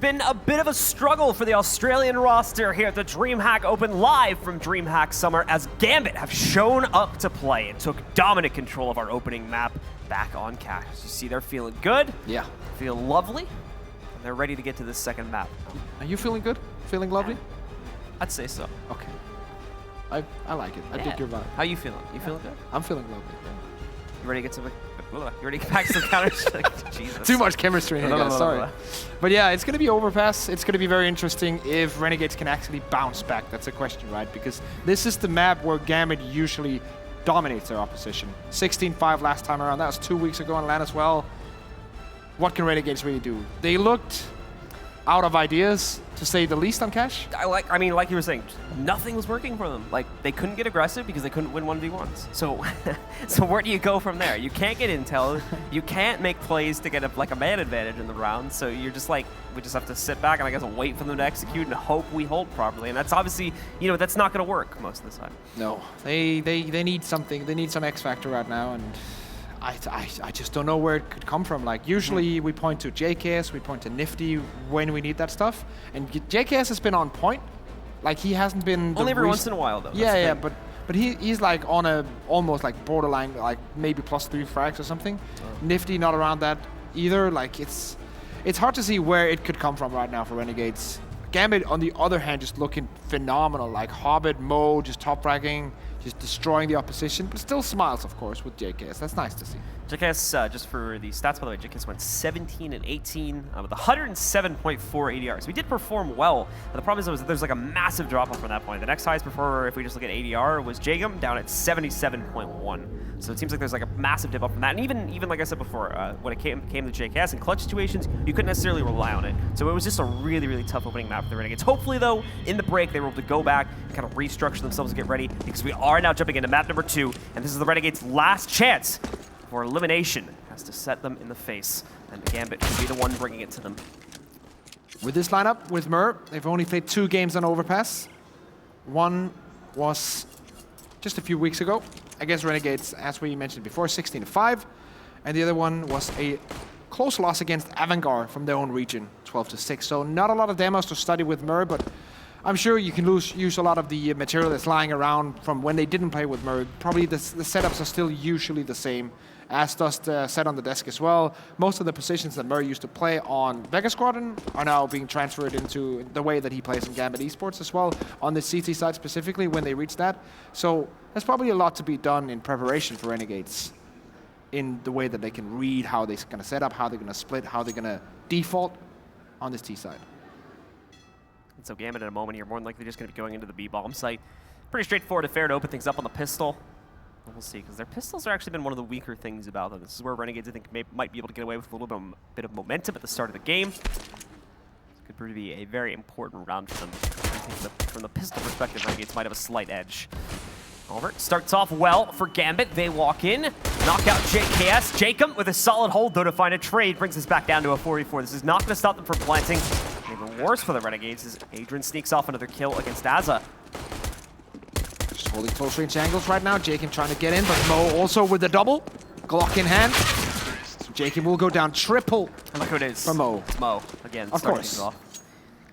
been a bit of a struggle for the Australian roster here at the DreamHack Open, live from DreamHack Summer, as Gambit have shown up to play and took dominant control of our opening map back on cash. You see they're feeling good. Yeah. Feel lovely. And they're ready to get to this second map. Are you feeling good? Feeling lovely? I'd say so. Okay. I like it. I dig your vibe. How you feeling? You feeling good? I'm feeling lovely. You ready to get some... You ready to get back some counters? Jesus. Too much chemistry here, guys. Sorry. But yeah, it's going to be Overpass. It's going to be very interesting if Renegades can actually bounce back. That's a question, right? Because this is the map where Gambit usually dominates their opposition. 16-5 last time around. That was 2 weeks ago on LAN as well. What can Renegades really do? They looked out of ideas, to say the least, on cash. I mean, like you were saying, nothing was working for them. Like, they couldn't get aggressive because they couldn't win 1v1s. So, so where do you go from there? You can't get intel. You can't make plays to get a man advantage in the round. So you're just like, we just have to sit back and I guess wait for them to execute and hope we hold properly. And that's obviously, you know, that's not going to work most of the time. No, they need something. They need some X factor right now, and I just don't know where it could come from. Like, usually we point to JKS, we point to Nifty when we need that stuff. And JKS has been on point. Like, he hasn't been... Only every once in a while, though. Yeah, but he's like on a almost like borderline, like maybe +3 frags or something. Oh. Nifty not around that either. Like, it's hard to see where it could come from right now for Renegades. Gambit, on the other hand, just looking phenomenal. Like, Hobbit, Mo, just top fragging, just destroying the opposition, but still smiles, of course, with JKS. That's nice to see. JKS, just for the stats, by the way, JKS went 17 and 18 with 107.4 ADR. So we did perform well. But the problem is there's like a massive drop off from that point. The next highest performer, if we just look at ADR, was Jagum, down at 77.1. So it seems like there's like a massive dip up from that. And even like I said before, when it came to JKS in clutch situations, you couldn't necessarily rely on it. So it was just a really, really tough opening map for the Renegades. Hopefully, though, in the break, they were able to go back and kind of restructure themselves and get ready, because we are now jumping into map number 2, and this is the Renegades' last chance for elimination. Has to set them in the face, and the Gambit will be the one bringing it to them. With this lineup, with Mur, they've only played 2 games on Overpass. One was just a few weeks ago against Renegades, as we mentioned before, 16-5, and the other one was a close loss against Avangard from their own region, 12-6. So not a lot of demos to study with Mur, but I'm sure you can use a lot of the material that's lying around from when they didn't play with Mur. Probably the setups are still usually the same, as does the set on the desk as well. Most of the positions that Mur used to play on Vega Squadron are now being transferred into the way that he plays in Gambit Esports as well, on the CT side specifically when they reach that. So there's probably a lot to be done in preparation for Renegades, in the way that they can read how they're going to set up, how they're going to split, how they're going to default on this T side. And so Gambit at a moment here, more than likely just going to be going into the B-bomb site. Pretty straightforward affair to open things up on the pistol. We'll see, because their pistols have actually been one of the weaker things about them. This is where Renegades, I think, might be able to get away with a little bit of momentum at the start of the game. This could prove to be a very important round for them. I think from the pistol perspective, Renegades might have a slight edge. However, starts off well for Gambit. They walk in, knock out JKS. Jacob with a solid hold, though, to find a trade, brings us back down to a 44. This is not going to stop them from planting. Even worse for the Renegades is Adrian sneaks off another kill against Azza. Just holding close range angles right now. Jacob trying to get in, but Mo also with the double. Glock in hand. So Jacob will go down triple. And look who it is. For Mo. It's Mo, again, of course. Off.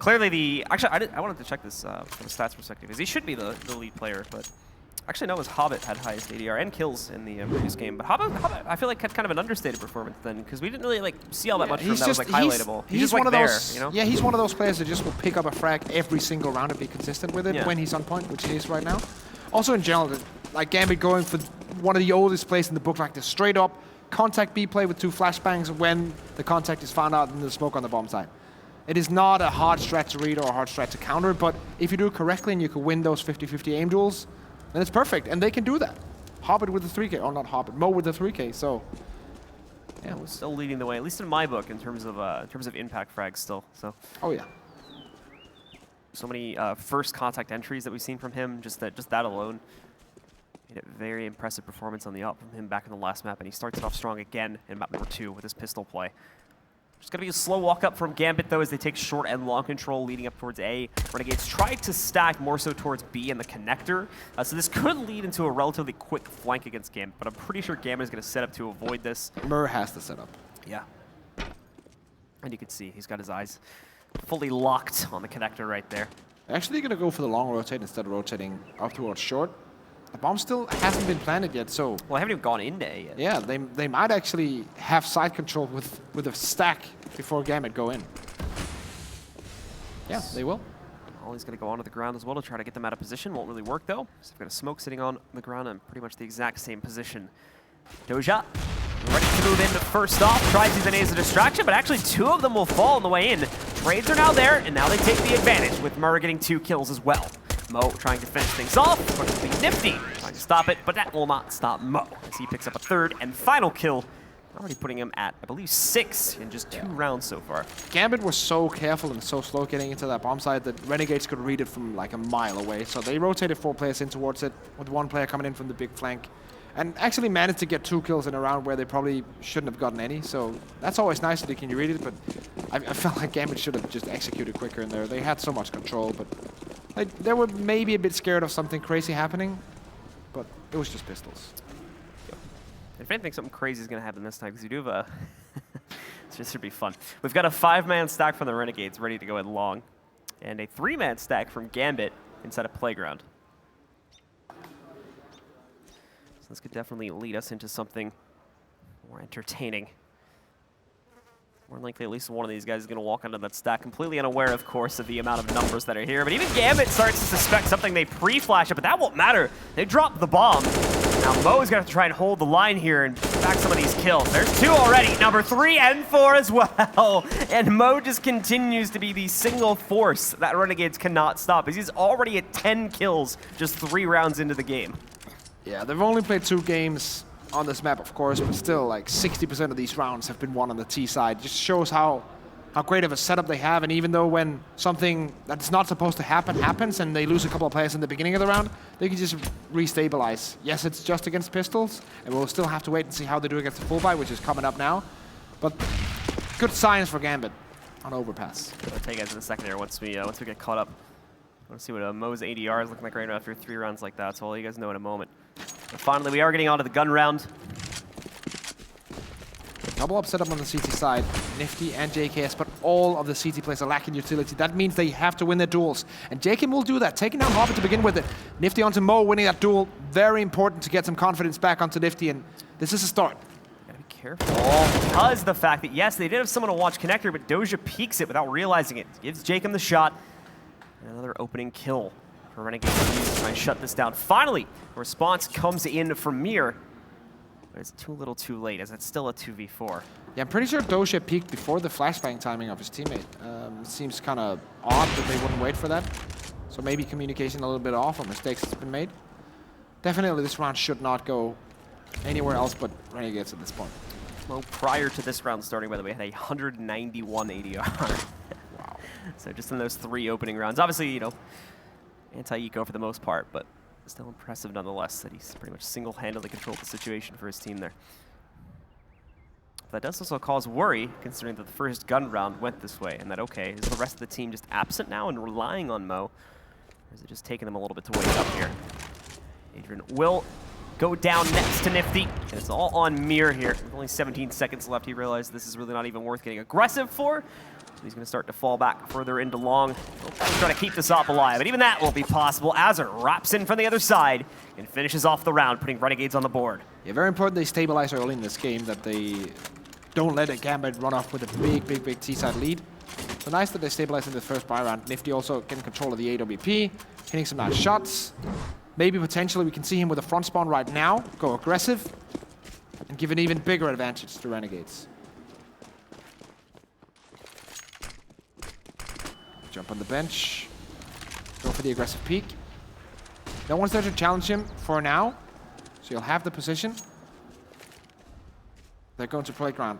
Clearly actually, I wanted to check this from a stats perspective, because he should be the lead player, but actually no, it was Hobbit had highest ADR and kills in the previous game. But Hobbit, I feel like, had kind of an understated performance then, because we didn't really see all that much from him that was highlightable. He's just one like of those, you know? Yeah, he's one of those players that just will pick up a frag every single round and be consistent with it when he's on point, which he is right now. Also in general, like Gambit going for one of the oldest plays in the book, like the straight up contact B play with 2 flashbangs when the contact is found out in the smoke on the bomb side. It is not a hard strat to read or a hard strat to counter, but if you do it correctly and you can win those 50-50 aim duels, then it's perfect, and they can do that. Hobbit with the 3K, or not Hobbit, Mo with the 3K, so. Yeah, we're still leading the way, at least in my book, in terms of impact frags still. So. Oh yeah. So many first contact entries that we've seen from him, just that alone. Made a very impressive performance on the up from him back in the last map, and he starts it off strong again in map number 2 with his pistol play. Just going to be a slow walk up from Gambit, though, as they take short and long control leading up towards A. Renegades try to stack more so towards B and the connector, so this could lead into a relatively quick flank against Gambit, but I'm pretty sure Gambit is going to set up to avoid this. Mur has the setup. Yeah. And you can see he's got his eyes fully locked on the connector right there. Actually going to go for the long rotate instead of rotating up towards short. The bomb still hasn't been planted yet, so... Well, I haven't even gone into A yet. Yeah, they might actually have side control with a stack before Gambit go in. Yeah, they will. Ollie's going to go onto the ground as well to try to get them out of position. Won't really work, though. So they've got a smoke sitting on the ground in pretty much the exact same position. Doja, ready to move in first off. Tries to use an A as a distraction, but actually 2 of them will fall on the way in. Trades are now there, and now they take the advantage, with Murr getting 2 kills as well. Mo trying to finish things off, but it's being nifty. Trying to stop it, but that will not stop Mo, as he picks up a 3rd and final kill. Already putting him at, I believe, 6 in just 2 rounds so far. Gambit was so careful and so slow getting into that bomb site that Renegades could read it from like a mile away. So they rotated 4 players in towards it, with 1 player coming in from the big flank. And actually managed to get 2 kills in a round where they probably shouldn't have gotten any. So that's always nice that they can read it, but I felt like Gambit should have just executed quicker in there. They had so much control, but they were maybe a bit scared of something crazy happening, but it was just pistols. If anything, something crazy is going to happen this time, because we do have a... This should be fun. We've got a 5-man stack from the Renegades ready to go in long, and a 3-man stack from Gambit inside a playground. So this could definitely lead us into something more entertaining. More likely, at least one of these guys is going to walk onto that stack, completely unaware, of course, of the amount of numbers that are here. But even Gambit starts to suspect something. They pre-flash it, but that won't matter. They drop the bomb. Now Mo's going to have to try and hold the line here and back some of these kills. There's 2 already, number 3 and 4 as well. And Mo just continues to be the single force that Renegades cannot stop, as he's already at 10 kills just 3 rounds into the game. Yeah, they've only played 2 games on this map, of course, but still, like 60% of these rounds have been won on the T side. Just shows how great of a setup they have, and even though when something that's not supposed to happen happens and they lose a couple of players in the beginning of the round, they can just restabilize. Yes, it's just against pistols, and we'll still have to wait and see how they do against the full buy, which is coming up now. But good signs for Gambit on Overpass. I'll take you guys in a second here once we get caught up. I want to see what Mo's ADR is looking like right now after 3 rounds like that, so I'll let you guys know in a moment. But finally, we are getting onto the gun round. Double up setup on the CT side, Nifty and JKS, but all of the CT players are lacking utility. That means they have to win their duels. And JK will do that, taking down Hobbit to begin with it. Nifty onto Mo, winning that duel. Very important to get some confidence back onto Nifty, and this is a start. Gotta be careful, because the fact that, yes, they did have someone to watch connector, but Doja peeks it without realizing it. Gives Jacob the shot. And another opening kill for Renegades to try and shut this down. Finally, a response comes in from Mir. But it's too little too late, as it's still a 2v4. Yeah, I'm pretty sure Doja peeked before the flashbang timing of his teammate. It seems kind of odd that they wouldn't wait for that. So maybe communication a little bit off, or mistakes has been made. Definitely this round should not go anywhere else but Renegades at this point. Well, prior to this round starting, by the way, had a 191 ADR. Wow. So just in those 3 opening rounds. Obviously, you know, anti-eco for the most part, but still impressive nonetheless that he's pretty much single-handedly controlled the situation for his team there. That does also cause worry, considering that the first gun round went this way, and that, okay, is the rest of the team just absent now and relying on Mo? Or is it just taking them a little bit to wake up here? Adrian will go down next to Nifty, and it's all on Mir here. With only 17 seconds left, he realized this is really not even worth getting aggressive for. He's going to start to fall back further into long. Trying to keep this op alive, but even that won't be possible. Azur wraps in from the other side and finishes off the round, putting Renegades on the board. Yeah, very important they stabilize early in this game, that they don't let a Gambit run off with a big T-side lead. So nice that they stabilize in the first buy round. Nifty also getting control of the AWP, hitting some nice shots. Maybe potentially we can see him with a front spawn right now, go aggressive, and give an even bigger advantage to Renegades. Jump on the bench, go for the aggressive peek. No one's there to challenge him for now, so he'll have the position. They're going to playground.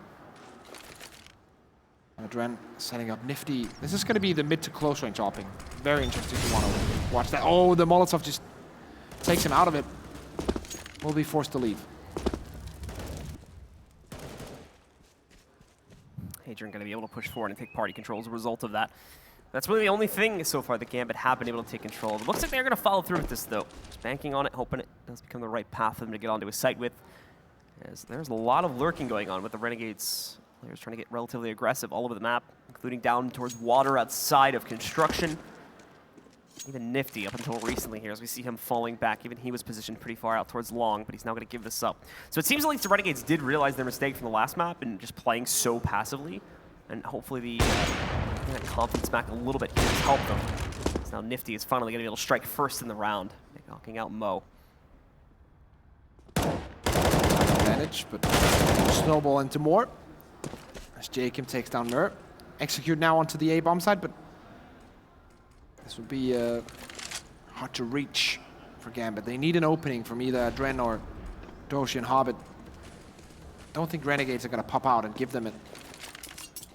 Adren setting up Nifty. This is going to be the mid to close range opping. Very interesting to want to watch that. Oh, the Molotov just takes him out of it. Will be forced to leave. Adrian going to be able to push forward and take party control as a result of that. That's really the only thing so far that Gambit have been able to take control. It looks like they're going to follow through with this, though. Just banking on it, hoping it does become the right path for them to get onto a site with. As there's a lot of lurking going on with the Renegades players trying to get relatively aggressive all over the map. including down towards water outside of construction. Even Nifty up until recently here, as we see him falling back. Even he was positioned pretty far out towards long, but he's now going to give this up. So it seems at least the Renegades did realize their mistake from the last map and just playing so passively. And hopefully the confidence back a little bit here has helped them. So now Nifty is finally going to be able to strike first in the round, knocking out Mo. Advantage, but snowball into more. As Jacob takes down Mer. Execute now onto the A bomb side, but this would be hard to reach for Gambit. They need an opening from either Dren or Doshi and Hobbit. Don't think Renegades are going to pop out and give them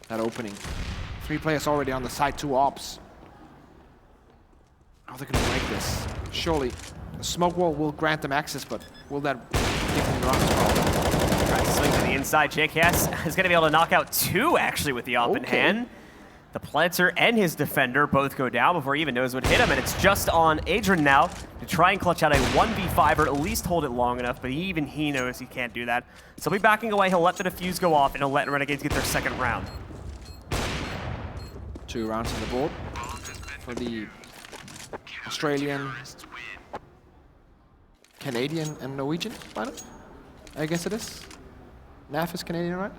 that opening. 3 players already on the side, 2 ops. How are they going to break this? Surely the smoke wall will grant them access, but will that give them runs? Tries to swing to the inside. JKS is going to be able to knock out 2 actually with the op in hand. The Planter and his defender both go down before he even knows what hit him, and it's just on Adrian now to try and clutch out a 1v5 or at least hold it long enough, but even he knows he can't do that. So he'll be backing away, he'll let the defuse go off, and he'll let Renegades get their second round. 2 rounds on the board for the Australian, Canadian, and Norwegian lineup. I guess it is. NAF is Canadian, right?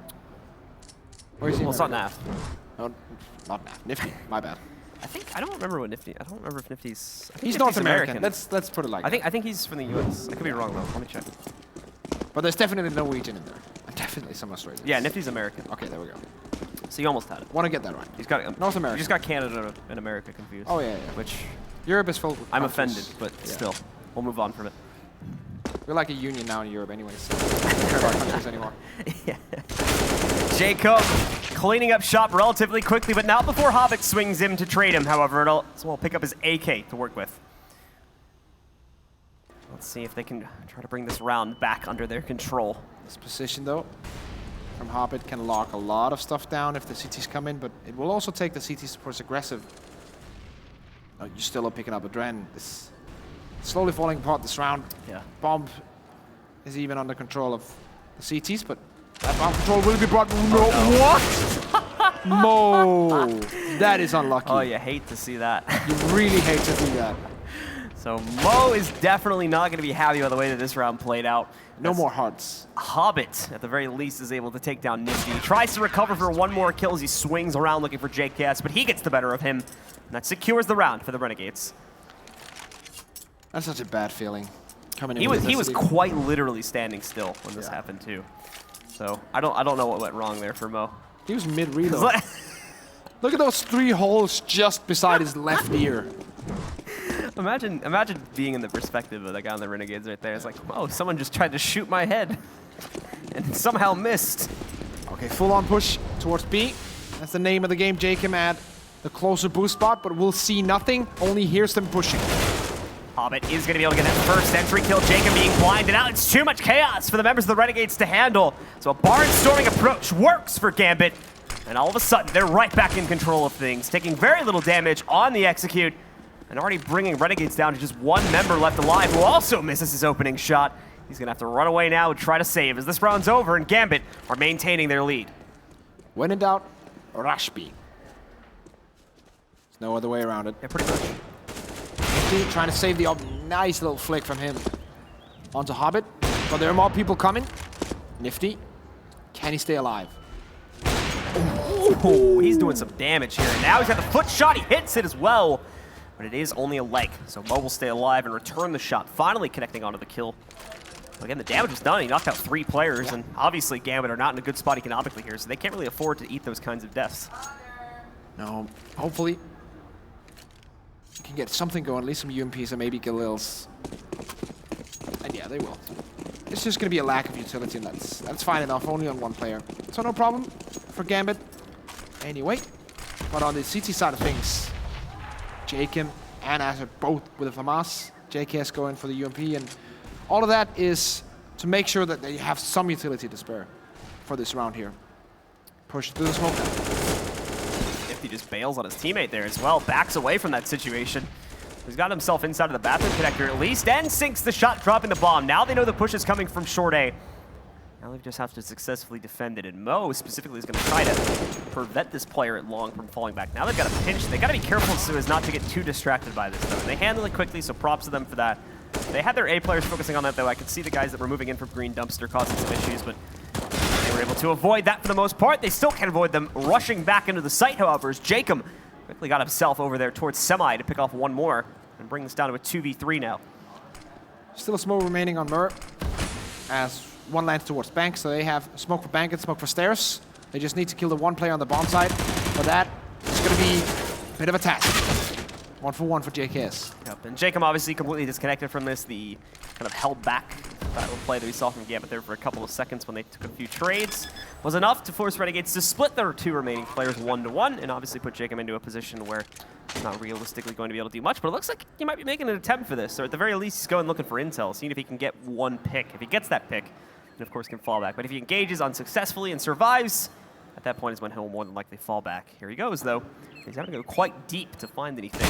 Or is he well, it's not NAF. No, not NAF. Nifty. My bad. I don't remember what Nifty. I don't remember if Nifty's. He's North American. Let's put it like that. I think he's from the US. I could be wrong though. Let me check. But there's definitely Norwegian in there. And definitely some Australians. Yeah, Nifty's American. Okay, there we go. So you almost had it. Want to get that right. He's got North America. You just got Canada and America confused. Oh yeah. Which Europe is full. I'm offended, but still, we'll move on from it. We're like a union now in Europe anyway, so we don't care about countries anymore. Yeah. Jacob cleaning up shop relatively quickly, but not before Hobbit swings him to trade him, however. It'll as well pick up his AK to work with. Let's see if they can try to bring this round back under their control. This position, though, from Hobbit can lock a lot of stuff down if the CTs come in, but it will also take the CTs towards aggressive. Oh, you're still up picking up a Dren. This slowly falling apart this round. Yeah. Bomb is even under control of the CTs, but that bomb control will be brought. No. What? Mo. That is unlucky. Oh, you hate to see that. You really hate to see that. So Mo is definitely not going to be happy with the way that this round played out. No more hearts. Hobbit, at the very least, is able to take down Nifty. He tries to recover for 1 more kill as he swings around looking for JKS, but he gets the better of him. And that secures the round for the Renegades. That's such a bad feeling. Coming in He was quite literally standing still when this happened too. So I don't know what went wrong there for Mo. He was mid-reload. Look at those 3 holes just beside his left ear. Imagine being in the perspective of the guy on the Renegades right there. It's like, oh, someone just tried to shoot my head and somehow missed. Okay, full-on push towards B. That's the name of the game. Jacob at the closer boost spot, but we'll see nothing. Only hears them pushing. Hobbit is going to be able to get that first entry kill. Jacob being blinded out. It's too much chaos for the members of the Renegades to handle. So a barnstorming approach works for Gambit. And all of a sudden, they're right back in control of things, taking very little damage on the execute, and already bringing Renegades down to just 1 member left alive, who also misses his opening shot. He's going to have to run away now and try to save as this round's over, and Gambit are maintaining their lead. When in doubt, rush B. There's no other way around it. Yeah, pretty much. Nifty trying to save the nice little flick from him onto Hobbit, but there are more people coming. Nifty, can he stay alive? Oh, he's doing some damage here. And now he's got the foot shot. He hits it as well. But it is only a leg. So Mo will stay alive and return the shot, finally connecting onto the kill. But again, the damage was done. He knocked out 3 players. And obviously, Gambit are not in a good spot economically here. So they can't really afford to eat those kinds of deaths. No, hopefully you can get something going. At least some UMPs and maybe Galils. And yeah, they will. It's just going to be a lack of utility, and that's fine enough. Only on 1 player. So no problem for Gambit. Anyway, but on the CT side of things, Jacob and Azure both with a FAMAS. JKS going for the UMP, and all of that is to make sure that they have some utility to spare for this round here. Push through the smoke now. If he just bails on his teammate there as well, backs away from that situation. He's got himself inside of the bathroom connector at least, and sinks the shot, dropping the bomb. Now they know the push is coming from short A. Now they just have to successfully defend it, and Mo specifically is going to try to prevent this player at long from falling back. Now they've got a pinch. They've got to be careful so as not to get too distracted by this, though. And they handle it quickly, so props to them for that. They had their A players focusing on that, though. I could see the guys that were moving in from Green Dumpster causing some issues, but they were able to avoid that for the most part. They still can't avoid them rushing back into the site, however, as Jacob quickly got himself over there towards Semi to pick off one more and bring this down to a 2v3 now. Still a smoke remaining on Mur, as one lands towards Bank, so they have smoke for Bank and smoke for Stairs. They just need to kill the one player on the bomb side. For that, it's going to be a bit of a task. 1-for-1 for JKS. Yep, and Jacob obviously completely disconnected from this. The kind of held back battle play that we saw from Gambit there for a couple of seconds when they took a few trades was enough to force Renegades to split their two remaining players 1-to-1 and obviously put Jacob into a position where he's not realistically going to be able to do much, but it looks like he might be making an attempt for this, or at the very least he's going looking for intel, seeing if he can get one pick. If he gets that pick, and of course can fall back. But if he engages unsuccessfully and survives, at that point is when he'll more than likely fall back. Here he goes, though. He's having to go quite deep to find anything.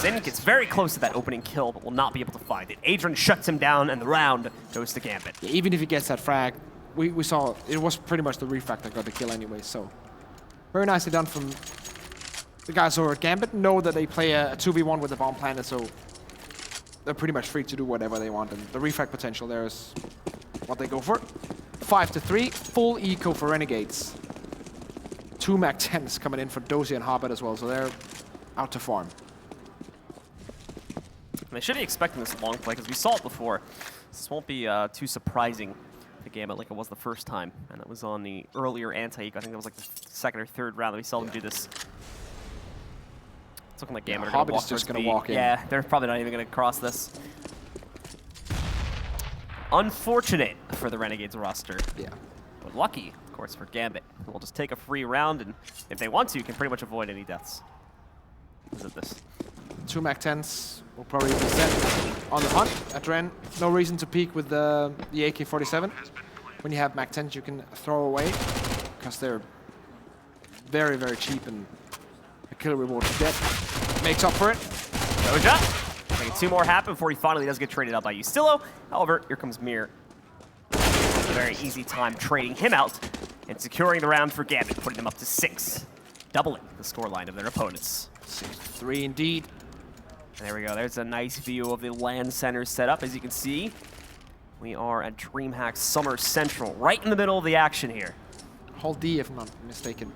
Zen gets very close to that opening kill, but will not be able to find it. Adrian shuts him down, and the round goes to Gambit. Yeah, even if he gets that frag, we saw it was pretty much the refrag that got the kill anyway, so very nicely done from the guys over at Gambit. Know that they play a 2v1 with the bomb planet, so they're pretty much free to do whatever they want, and the refrag potential there is what they go for. 5-3, full eco for Renegades. 2 Mac-10s coming in for Dozy and Hobbit as well, so they're out to farm. And they should be expecting this long play, because we saw it before. This won't be too surprising to Gambit like it was the first time, and that was on the earlier anti-eco. I think that was like the second or third round that we saw them do this. It's looking like Gambit are Hobbit walk is just going the- to walk in. Yeah, they're probably not even going to cross this. Unfortunate for the Renegades roster. Yeah. But lucky, of course, for Gambit. We'll just take a free round, and if they want to, can pretty much avoid any deaths. Isn't this? 2 Mac-10s will probably be set on the hunt at Ren. No reason to peek with the AK-47. When you have Mac-10s, you can throw away, because they're very, very cheap, and the kill reward you get makes up for it. Doja. Making 2 more happen before he finally does get traded out by Ustillo. However, here comes Mir. A very easy time trading him out and securing the round for Gambit, putting them up to 6, doubling the scoreline of their opponents. 6-3 indeed. And there we go. There's a nice view of the LAN center setup. As you can see, we are at DreamHack Summer Central, right in the middle of the action here. Hall D, if I'm not mistaken.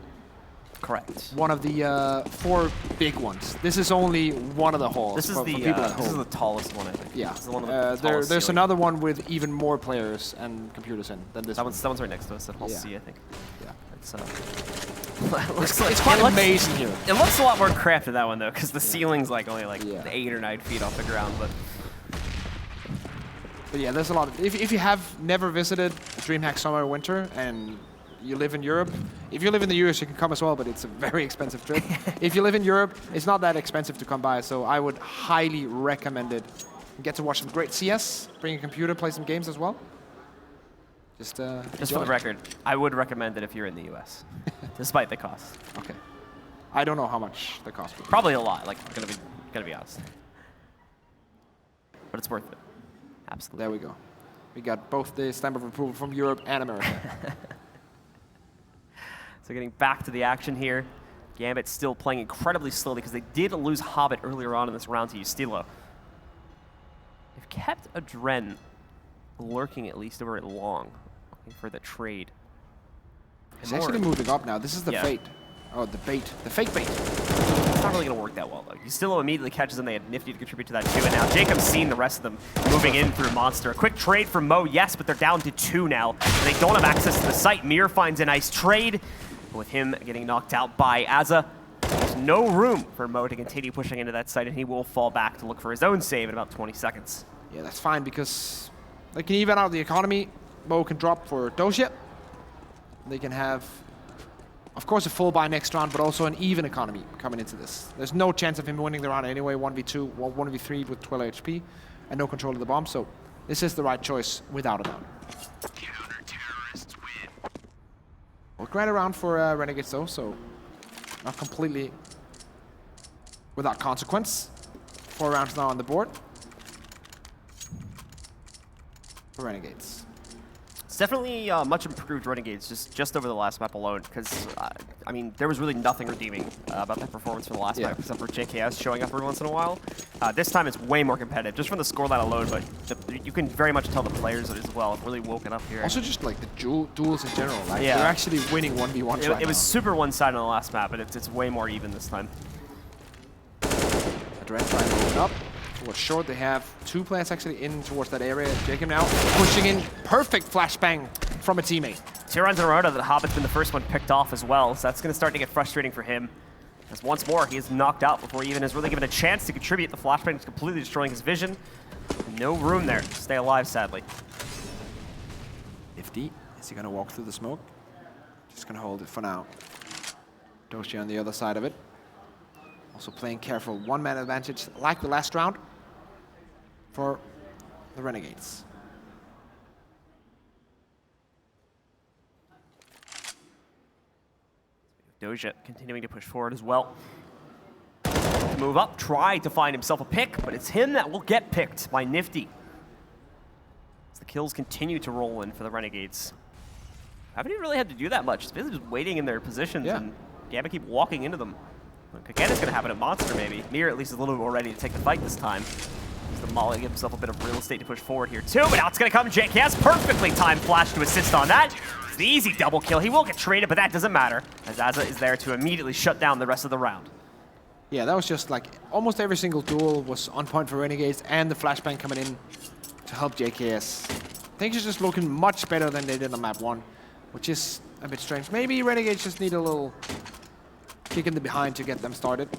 Correct. One of the 4 big ones. This is only one of the halls. This is for people at this is home. the tallest one, I think. Yeah. This is the one with the there's tallest ceiling. another one with even more players and computers in than this That one. one's right next to us at Hall Yeah. C, I think. Yeah. It's, looks like, It's quite it looks- amazing here. It looks a lot more crafted, that one, though, because the ceiling's like only like Yeah. 8 or 9 feet off the ground. But yeah, there's a lot of... If you have never visited DreamHack Summer or Winter and you live in Europe, if you live in the US, you can come as well, but it's a very expensive trip. If you live in Europe, it's not that expensive to come by, so I would highly recommend it. You get to watch some great CS, bring a computer, play some games as well. Just Just enjoy. for the record, I would recommend it if you're in the US, despite the cost. Okay. I don't know how much the cost would be. Probably a lot, like, gonna be honest. But it's worth it. Absolutely. There we go. We got both the stamp of approval from Europe and America. So getting back to the action here, Gambit still playing incredibly slowly because they did lose Hobbit earlier on in this round to Ustilo. They've kept a Dren lurking at least over at long, looking for the trade. It's actually moving up now. This is the Yeah. fate. Oh, the bait. The fake bait. It's not really going to work that well, though. Ustilo immediately catches them. They had Nifty to contribute to that, too. And now Jacob's seen the rest of them moving in through Monster. A quick trade from Mo, yes, but they're down to 2 now. And they don't have access to the site. Mir finds a nice trade. With him getting knocked out by Azza, there's no room for Mo to continue pushing into that site, and he will fall back to look for his own save in about 20 seconds. Yeah, that's fine because they can even out the economy. Mo can drop for Doja. They can have, of course, a full buy next round, but also an even economy coming into this. There's no chance of him winning the round anyway, 1v2, 1v3 with 12 HP, and no control of the bomb, so this is the right choice without a doubt. Well, great round for Renegades though, so not completely without consequence. 4 rounds now on the board for Renegades. It's definitely much improved Renegades just over the last map alone, because, I mean, there was really nothing redeeming about that performance for the last map, except for JKS showing up every once in a while. This time it's way more competitive, just from the scoreline alone, but you can very much tell the players as well have really woken up here. Also just like the duels in general, like they're actually winning 1v1s right now. It was super one-sided on the last map, but it's way more even this time. Adren trying to open up. Towards short, they have 2 players actually in towards that area. Jacob now pushing in. Perfect flashbang from a teammate. 2 rounds in a row that Hobbit's been the first one picked off as well, so that's going to start to get frustrating for him. As once more, he is knocked out before he even has really given a chance to contribute. The flashbang is completely destroying his vision. No room there to stay alive, sadly. Nifty, is he going to walk through the smoke? Just going to hold it for now. Doshi on the other side of it. Also playing careful. 1-man advantage like the last round for the Renegades. Doja continuing to push forward as well. Move up, try to find himself a pick, but it's him that will get picked by Nifty. As the kills continue to roll in for the Renegades. Haven't even really had to do that much. It's basically just waiting in their positions and Gambit keep walking into them. Again, it's going to happen at Monster, maybe. Mir at least is a little bit more ready to take the fight this time. The Molly gives himself a bit of real estate to push forward here, too. But now it's going to come. JKS, perfectly timed flash to assist on that. It's the easy double kill. He will get traded, but that doesn't matter, as Azza is there to immediately shut down the rest of the round. Yeah, that was just like almost every single duel was on point for Renegades, and the flashbang coming in to help JKS. Things are just looking much better than they did on map 1, which is a bit strange. Maybe Renegades just need a little kick in the behind to get them started.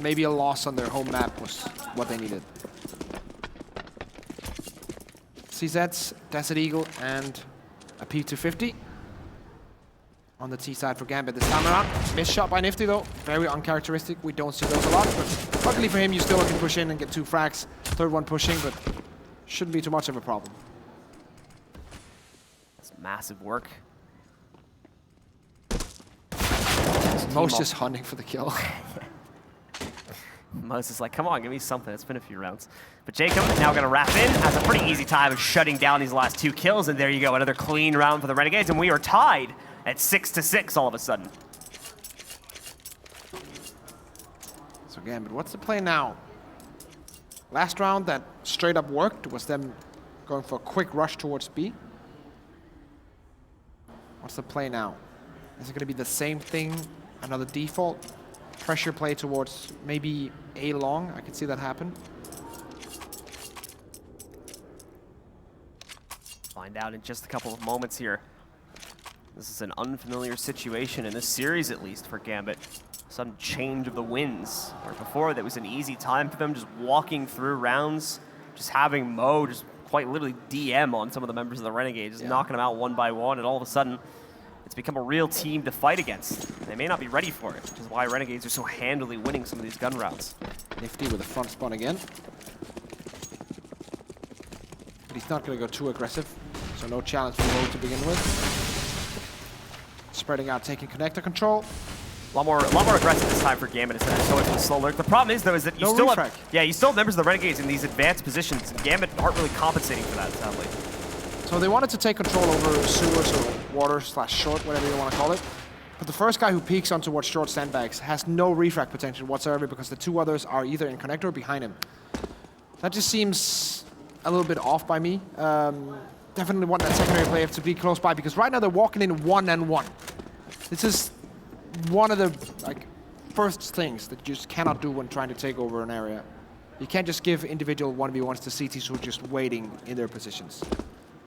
Maybe a loss on their home map was what they needed. CZs, Desert Eagle, and a P250 on the T side for Gambit this time around. Missed shot by Nifty though, very uncharacteristic. We don't see those a lot, but luckily for him, you still can push in and get 2 frags. Third one pushing, but shouldn't be too much of a problem. That's massive work. Most just hunting for the kill. Most is like, come on, give me something. It's been a few rounds. But Jacob now going to wrap in, has a pretty easy time of shutting down these last 2 kills, and there you go, another clean round for the Renegades, and we are tied at 6-6 all of a sudden. So Gambit, what's the play now? Last round that straight up worked was them going for a quick rush towards B. What's the play now? Is it going to be the same thing? Another default pressure play towards maybe A long? I could see that happen. Find out in just a couple of moments here. This is an unfamiliar situation in this series, at least, for Gambit. Sudden change of the winds. Where before, that was an easy time for them, just walking through rounds, just having Mo just quite literally DM on some of the members of the Renegades, just knocking them out one by one, and all of a sudden, it's become a real team to fight against. They may not be ready for it, which is why Renegades are so handily winning some of these gun rounds. Nifty with a front spawn again. But he's not going to go too aggressive, so no challenge for Mo to begin with. Spreading out, taking connector control. A lot more aggressive this time for Gambit instead of so much slow lurk. The problem is, though, is that you still have members of the Renegades in these advanced positions, and Gambit aren't really compensating for that, sadly. So they wanted to take control over sewers or water/short, whatever you want to call it. But the first guy who peeks onto what short sandbags has no refrag potential whatsoever because the 2 others are either in connector or behind him. That just seems a little bit off by me. Definitely want that secondary player to be close by because right now they're walking in 1-on-1. This is one of the first things that you just cannot do when trying to take over an area. You can't just give individual 1v1s to CTs who are just waiting in their positions.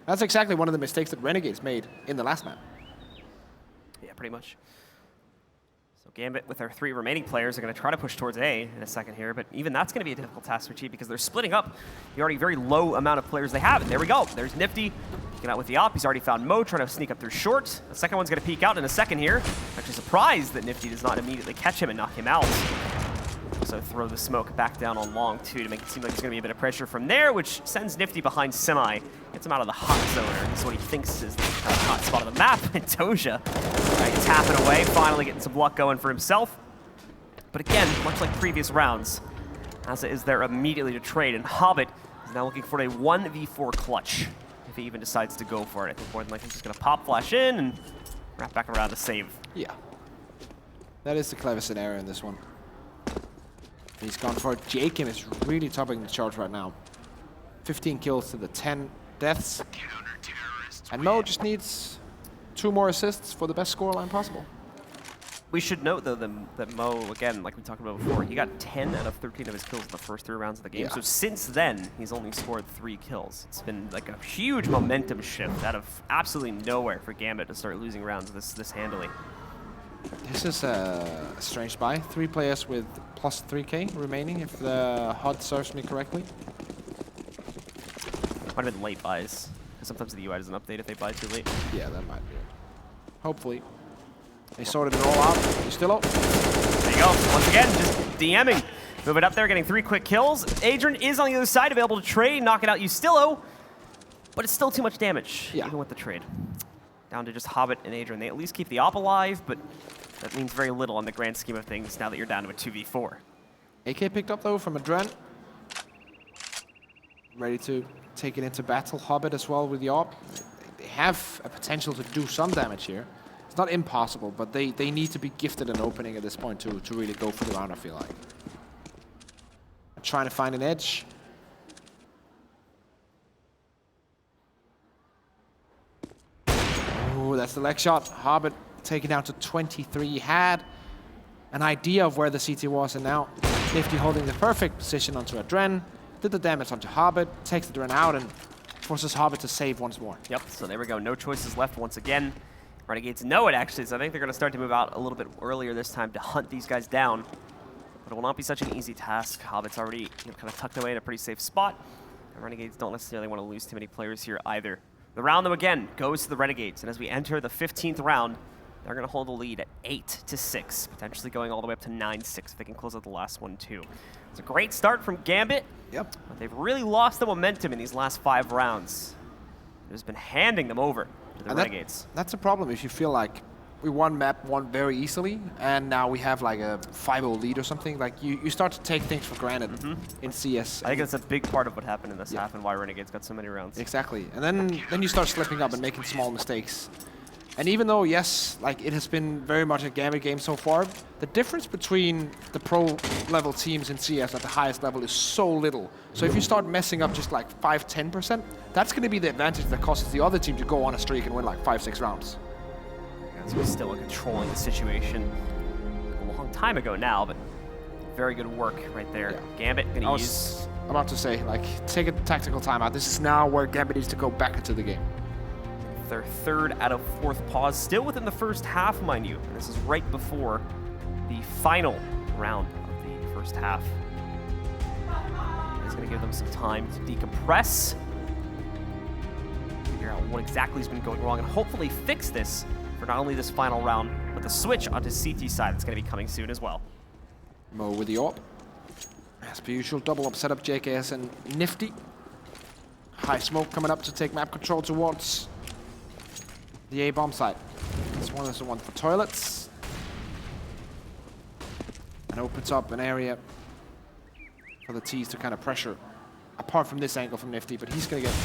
That's exactly one of the mistakes that Renegades made in the last map. Yeah, pretty much. So Gambit, with their 3 remaining players, are going to try to push towards A in a second here, but even that's going to be a difficult task to achieve because they're splitting up the already very low amount of players they have. And there we go. There's Nifty looking out with the op. He's already found Mo, trying to sneak up through short. The second one's going to peek out in a second here. Actually surprised that Nifty does not immediately catch him and knock him out. So throw the smoke back down on long, too, to make it seem like there's going to be a bit of pressure from there, which sends Nifty behind Semi. Gets him out of the hot zone. This is what he thinks is the hot spot of the map. And Doja tapping away, finally getting some luck going for himself. But again, much like previous rounds, Asa is there immediately to trade, and Hobbit is now looking for a 1v4 clutch. if he even decides to go for it. I think more than likely he's just going to pop flash in and wrap back around to save. Yeah. That is the clever scenario in this one. He's gone for it. Jacob is really topping the charge right now. 15 kills to the 10 deaths. And Mo just needs 2 more assists for the best scoreline possible. We should note, though, that Mo, again, like we talked about before, he got 10 out of 13 of his kills in the first 3 rounds of the game. Yeah. So since then, he's only scored 3 kills. It's been like a huge momentum shift out of absolutely nowhere for Gambit to start losing rounds this handily. This is a strange buy. 3 players with plus 3k remaining, if the HUD serves me correctly. Might have been late buys. Sometimes the UI doesn't update if they buy too late. Yeah, that might be it. Hopefully. They sorted it all out. Ustillo. There you go. Once again, just DMing. Moving up there, getting 3 quick kills. Adrian is on the other side, available to trade, knocking out Ustillo. But it's still too much damage, even with the trade. Down to just Hobbit and Adrian. They at least keep the op alive, but that means very little on the grand scheme of things now that you're down to a 2v4. AK picked up, though, from Adren. Ready to take it into battle. Hobbit as well with the op. They have a potential to do some damage here. It's not impossible, but they need to be gifted an opening at this point to really go for the round, I feel like. Trying to find an edge. Oh, that's the leg shot. Hobbit taken down to 23. He had an idea of where the CT was, and now Nifty holding the perfect position onto Adren. Did the damage onto Hobbit, takes the Adren out, and forces Hobbit to save once more. Yep, so there we go. No choices left once again. Renegades know it, actually, so I think they're going to start to move out a little bit earlier this time to hunt these guys down. But it will not be such an easy task. Hobbit's already kind of tucked away in a pretty safe spot. And Renegades don't necessarily want to lose too many players here either. The round, though, again, goes to the Renegades. And as we enter the 15th round, they're going to hold the lead at 8-6, potentially going all the way up to 9-6 if they can close out the last one, too. It's a great start from Gambit. Yep. But they've really lost the momentum in these last 5 rounds. It has been handing them over to the Renegades. That's a problem if you feel like we won map 1 very easily, and now we have like a 5-0 lead or something. Like you start to take things for granted in CS. I think that's a big part of what happened in this half and why Renegades got so many rounds. Exactly. And then you start slipping up and making small mistakes. And even though, yes, like it has been very much a Gambit game so far, the difference between the pro-level teams in CS at the highest level is so little. So if you start messing up just like 5-10%, that's going to be the advantage that causes the other team to go on a streak and win like 5-6 rounds. So he's still controlling the situation a long time ago now, but very good work right there. Yeah. Gambit going to use... I'm about to say, like, take a tactical timeout. This is now where Gambit needs to go back into the game. Their 3rd out of 4th pause, still within the first half, mind you. And this is right before the final round of the first half. It's going to give them some time to decompress, figure out what exactly has been going wrong, and hopefully fix this for not only this final round, but the switch onto CT side that's going to be coming soon as well. Mo with the AWP. As per usual, double up setup, JKS and Nifty. High smoke coming up to take map control towards the A-bomb site. This one is the one for toilets. And opens up an area for the T's to kind of pressure. Apart from this angle from Nifty, but he's going to get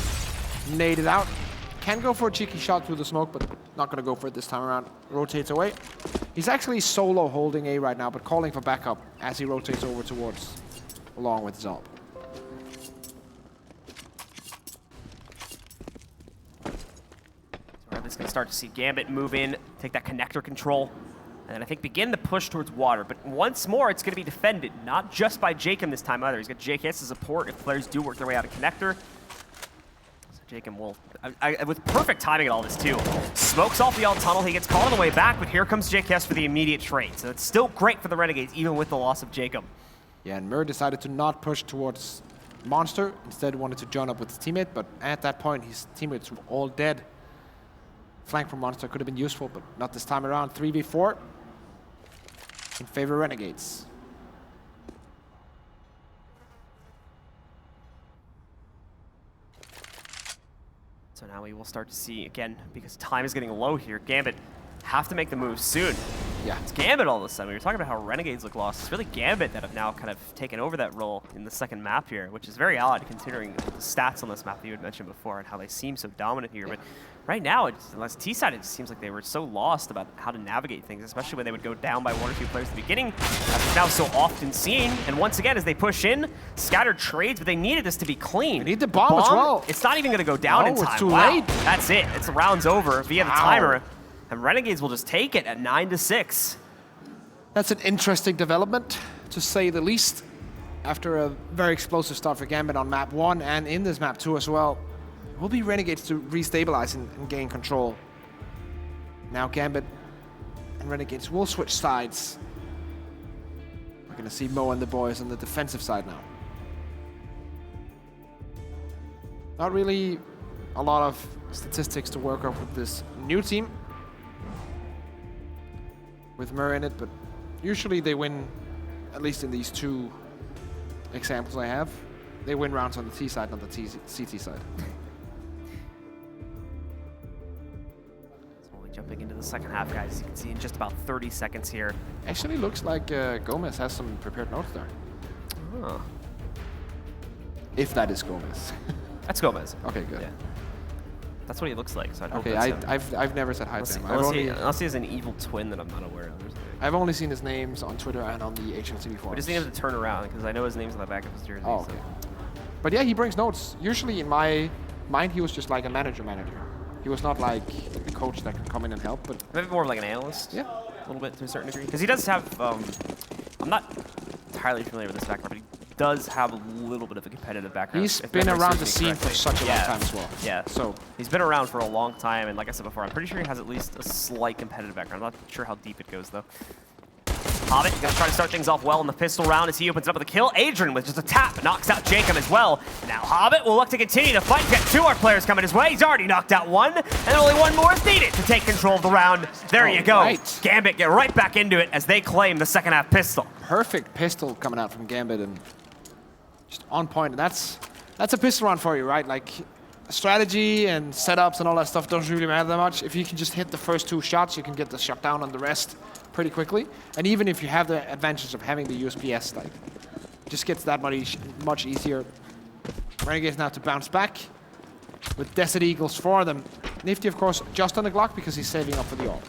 naded out. Can go for a cheeky shot through the smoke, but not going to go for it this time around. Rotates away. He's actually solo holding A right now, but calling for backup as he rotates over towards, along with Zalp. It's going to start to see Gambit move in, take that connector control, and then I think begin the push towards water. But once more, it's going to be defended, not just by Jacob this time either. He's got JKS as support if players do work their way out of connector. So Jacob will, with perfect timing and all this too, smokes off the alt tunnel. He gets caught on the way back, but here comes JKS for the immediate trade. So it's still great for the Renegades, even with the loss of Jacob. Yeah, and Mur decided to not push towards Monster. Instead wanted to join up with his teammate, but at that point, his teammates were all dead. Flank from Monster could have been useful, but not this time around. 3v4 in favor of Renegades. So now we will start to see, again, because time is getting low here, Gambit have to make the move soon. Yeah. It's Gambit all of a sudden. We were talking about how Renegades look lost. It's really Gambit that have now kind of taken over that role in the second map here, which is very odd considering the stats on this map that you had mentioned before and how they seem so dominant here. But right now, unless T-side, it just seems like they were so lost about how to navigate things, especially when they would go down by 1 or 2 players at the beginning, as we've now so often seen. And once again, as they push in, scattered trades, but they needed this to be clean. They need the bomb as well. It's not even going to go down in time. It's too late. That's it. It's the round's over via the timer. And Renegades will just take it at 9-6. That's an interesting development, to say the least, after a very explosive start for Gambit on map 1 and in this map 2 as well. It will be Renegades to restabilize and gain control. Now Gambit and Renegades will switch sides. We're going to see Mo and the boys on the defensive side now. Not really a lot of statistics to work up with this new team, with Murr in it, but usually they win, at least in these 2 examples I have, they win rounds on the T side, not the CT side. So we're jumping into the second half, guys. As you can see in just about 30 seconds here. Actually looks like Gomez has some prepared notes there. Oh. If that is Gomez. That's Gomez. Okay, good. Yeah. That's what he looks like, so I'd hope Okay, that's him. I've never said hi to him. Unless he has an evil twin that I'm not aware of. I've only seen his names on Twitter and on the HLTV forums. We just need him to turn around, because I know his name's on the back of his jersey. Oh, okay. So. But yeah, he brings notes. Usually in my mind, he was just like a manager. He was not like a coach that can come in and help, but... Maybe more of like an analyst? Yeah. A little bit to a certain degree. Because he does have, I'm not entirely familiar with this background, but he does have a little bit of a competitive background. He's been around the scene for such a long time as well. Yeah. So he's been around for a long time, and like I said before, I'm pretty sure he has at least a slight competitive background. I'm not sure how deep it goes, though. Hobbit going to try to start things off well in the pistol round as he opens up with a kill. Adrian with just a tap knocks out Jacob as well. Now Hobbit will look to continue to fight. Get 2 more players coming his way. He's already knocked out 1, and only 1 more is needed to take control of the round. There you go. Right. Gambit get right back into it as they claim the second half pistol. Perfect pistol coming out from Gambit and just on point. And that's a pistol round for you, right? Like strategy and setups and all that stuff doesn't really matter that much. If you can just hit the first 2 shots, you can get the shutdown on the rest pretty quickly. And even if you have the advantage of having the USPS, like, just gets that much easier. Renegades now to bounce back with Desert Eagles for them. Nifty, of course, just on the Glock because he's saving up for the ult.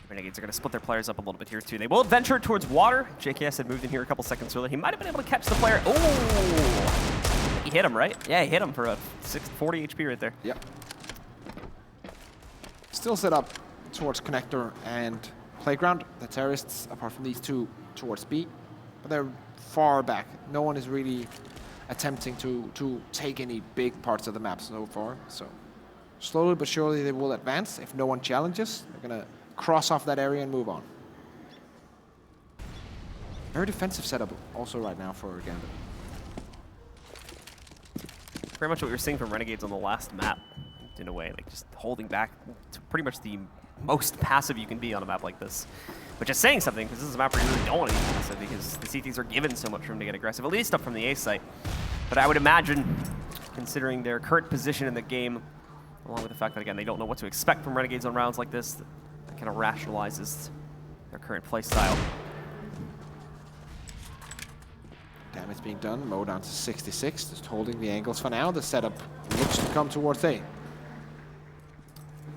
Renegades are going to split their players up a little bit here, too. They will venture towards water. JKS had moved in here a couple seconds earlier. He might have been able to catch the player. Oh! He hit him, right? Yeah, he hit him for a 40 HP right there. Yep. Still set up towards Connector and Playground. The terrorists, apart from these 2, towards B. But they're far back. No one is really attempting to take any big parts of the map so far. So slowly but surely they will advance. If no one challenges, they're going to cross off that area and move on. Very defensive setup also right now for Gambit. Very much what we were seeing from Renegades on the last map, in a way, like just holding back to pretty much the most passive you can be on a map like this. Which is saying something, because this is a map where you really don't want to be passive, because the CTs are given so much room to get aggressive, at least up from the A site. But I would imagine, considering their current position in the game, along with the fact that, again, they don't know what to expect from Renegades on rounds like this, that kind of rationalizes their current play style. Damage being done. Mo down to 66. Just holding the angles for now. The setup looks to come towards A.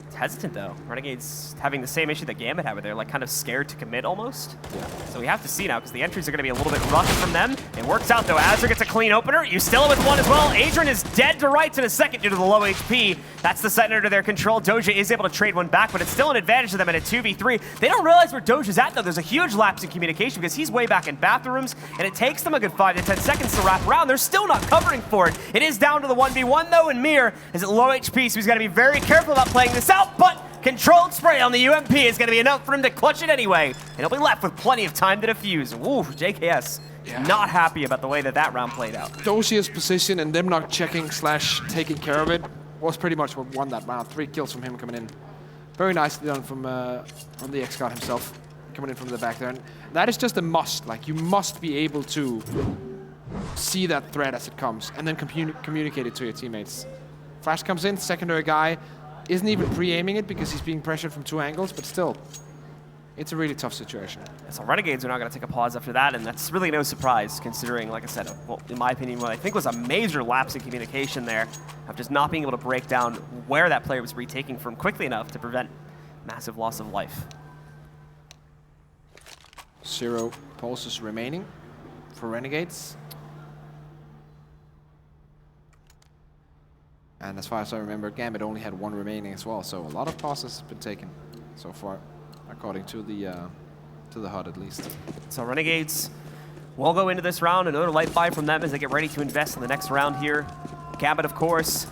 It's hesitant, though. Renegades having the same issue that Gambit had, where they're like kind of scared to commit almost. Yeah. So we have to see now, because the entries are going to be a little bit rushed from them. It works out, though. Azure gets a clean opener. You still with 1 as well. Adrian is dead to rights in a second due to the low HP. That's the set under their control. Doja is able to trade 1 back, but it's still an advantage to them in a 2v3. They don't realize where Doja's at, though. There's a huge lapse in communication because he's way back in bathrooms, and it takes them a good 5 to 10 seconds to wrap around. They're still not covering for it. It is down to the 1v1, though, and Mir is at low HP, so he's got to be very careful about playing this out, but controlled spray on the UMP is going to be enough for him to clutch it anyway, and he'll be left with plenty of time to defuse. Ooh, JKS not happy about the way that round played out. Docia's position and them not checking / taking care of it was pretty much what won that round. 3 kills from him coming in. Very nicely done from the X-God himself, coming in from the back there. And that is just a must. Like, you must be able to see that threat as it comes and then communicate it to your teammates. Flash comes in, secondary guy isn't even pre-aiming it because he's being pressured from 2 angles, but still, it's a really tough situation. So Renegades are not going to take a pause after that, and that's really no surprise considering, like I said, well, in my opinion, what I think was a major lapse in communication there of just not being able to break down where that player was retaking from quickly enough to prevent massive loss of life. 0 pulses remaining for Renegades. And as far as I remember, Gambit only had 1 remaining as well, so a lot of pauses have been taken so far, according to the HUD at least. So Renegades will go into this round. Another light buy from them as they get ready to invest in the next round here. Gambit, of course,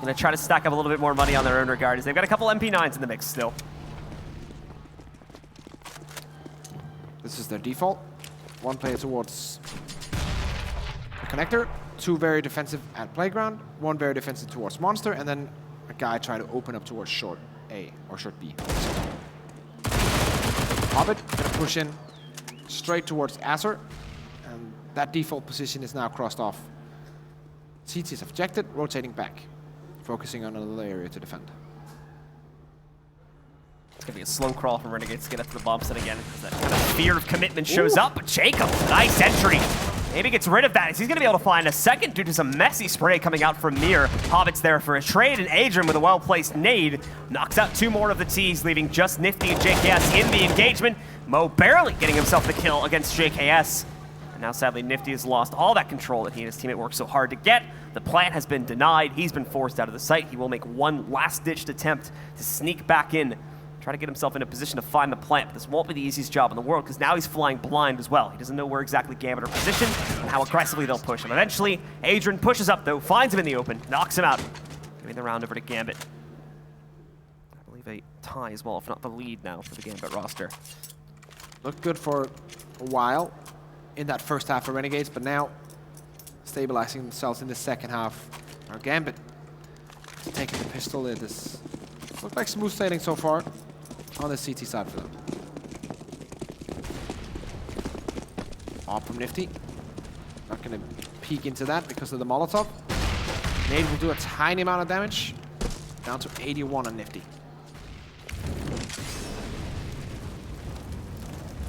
going to try to stack up a little bit more money on their own regard as they've got a couple MP9s in the mix still. This is their default. 1 player towards the connector, 2 very defensive at playground, 1 very defensive towards monster, and then a guy trying to open up towards short A or short B. Hobbit gonna push in straight towards Azur, and that default position is now crossed off. CT is objected, rotating back, focusing on another area to defend. It's going to be a slow crawl from Renegades to get up to the bomb set again, because that kind of fear of commitment shows up. But Jacob, nice entry. Maybe gets rid of that, as he's going to be able to find a second due to some messy spray coming out from Mir. Hobbit's there for a trade, and Adrian with a well-placed nade knocks out 2 more of the T's, leaving just Nifty and JKS in the engagement. Mo barely getting himself the kill against JKS. And now, sadly, Nifty has lost all that control that he and his teammate worked so hard to get. The plant has been denied. He's been forced out of the site. He will make 1 last-ditched attempt to sneak back in, try to get himself in a position to find the plant. But this won't be the easiest job in the world, because now he's flying blind as well. He doesn't know where exactly Gambit are positioned and how aggressively they'll push him. Eventually, Adrian pushes up, though, finds him in the open, knocks him out, giving the round over to Gambit. I believe a tie as well, if not the lead now for the Gambit roster. Looked good for a while in that first half for Renegades, but now stabilizing themselves in the second half. Our Gambit taking the pistol. It is looked like smooth sailing so far on the CT side for them. Off from Nifty. Not going to peek into that because of the Molotov. Nade will do a tiny amount of damage. Down to 81 on Nifty.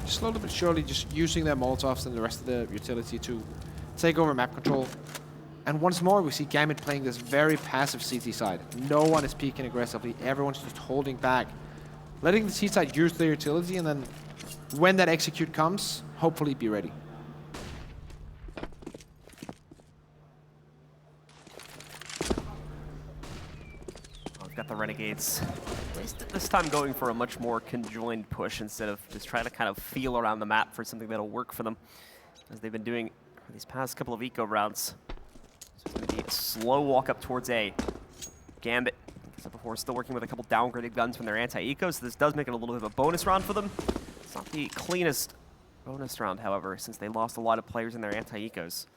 Slowly but surely just using their Molotovs and the rest of the utility to take over map control. And once more, we see Gambit playing this very passive CT side. No one is peeking aggressively. Everyone's just holding back. Letting the CT side use their utility, and then when that execute comes, hopefully be ready. We've got the Renegades this time going for a much more conjoined push instead of just trying to kind of feel around the map for something that'll work for them, as they've been doing for these past couple of eco rounds. So it's going to be a slow walk up towards A. Gambit, like I said before, still working with a couple downgraded guns from their anti-eco, so this does make it a little bit of a bonus round for them. It's not the cleanest bonus round, however, since they lost a lot of players in their anti-ecos.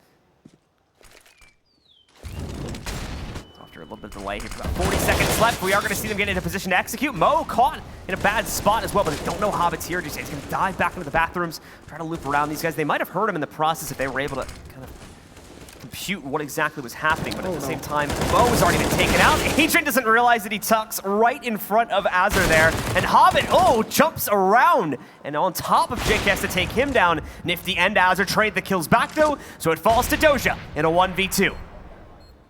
After a little bit of delay here, for about 40 seconds left, we are going to see them get into position to execute. Mo caught in a bad spot as well, but they don't know Hobbit's here. He's going to dive back into the bathrooms, try to loop around these guys. They might have heard him in the process if they were able to kind of compute what exactly was happening, but at the same time, Mo has already been taken out. Adrian doesn't realize that he tucks right in front of Azur there, and Hobbit, jumps around and on top of JKS to take him down. Nifty and Azur trade the kills back though, so it falls to Doja in a 1v2.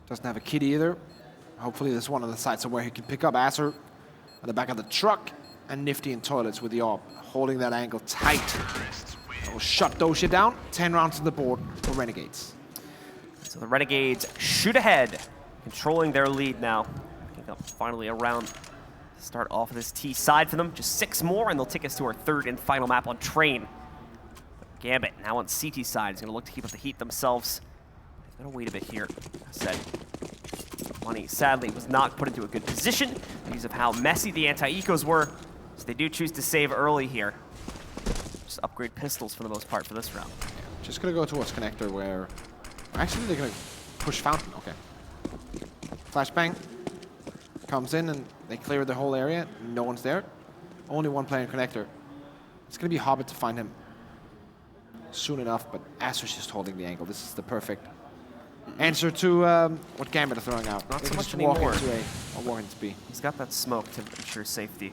Doesn't have a kit either. Hopefully there's one on the side somewhere he can pick up Azur at the back of the truck, and Nifty in toilets with the AWP, holding that angle tight. That will shut Doja down. 10 rounds on the board for Renegades. So the Renegades shoot ahead, controlling their lead now. Picking up finally a round to start off this T side for them. Just 6 more, and they'll take us to our 3rd and final map on Train. Gambit now on CT side is going to look to keep up the heat themselves. They're going to wait a bit here. I said, Money sadly was not put into a good position because of how messy the anti-ecos were, so they do choose to save early here. Just upgrade pistols for the most part for this round. Yeah, just going to go towards connector where... Actually, they're going to push fountain. Okay. Flashbang comes in and they clear the whole area. No one's there. Only one player in connector. It's going to be Hobbit to find him. soon enough, but Azu's just holding the angle. This is the perfect answer to what Gambit are throwing out. Not They so can much just anymore. walk into A or walk into B. He's got that smoke to ensure safety.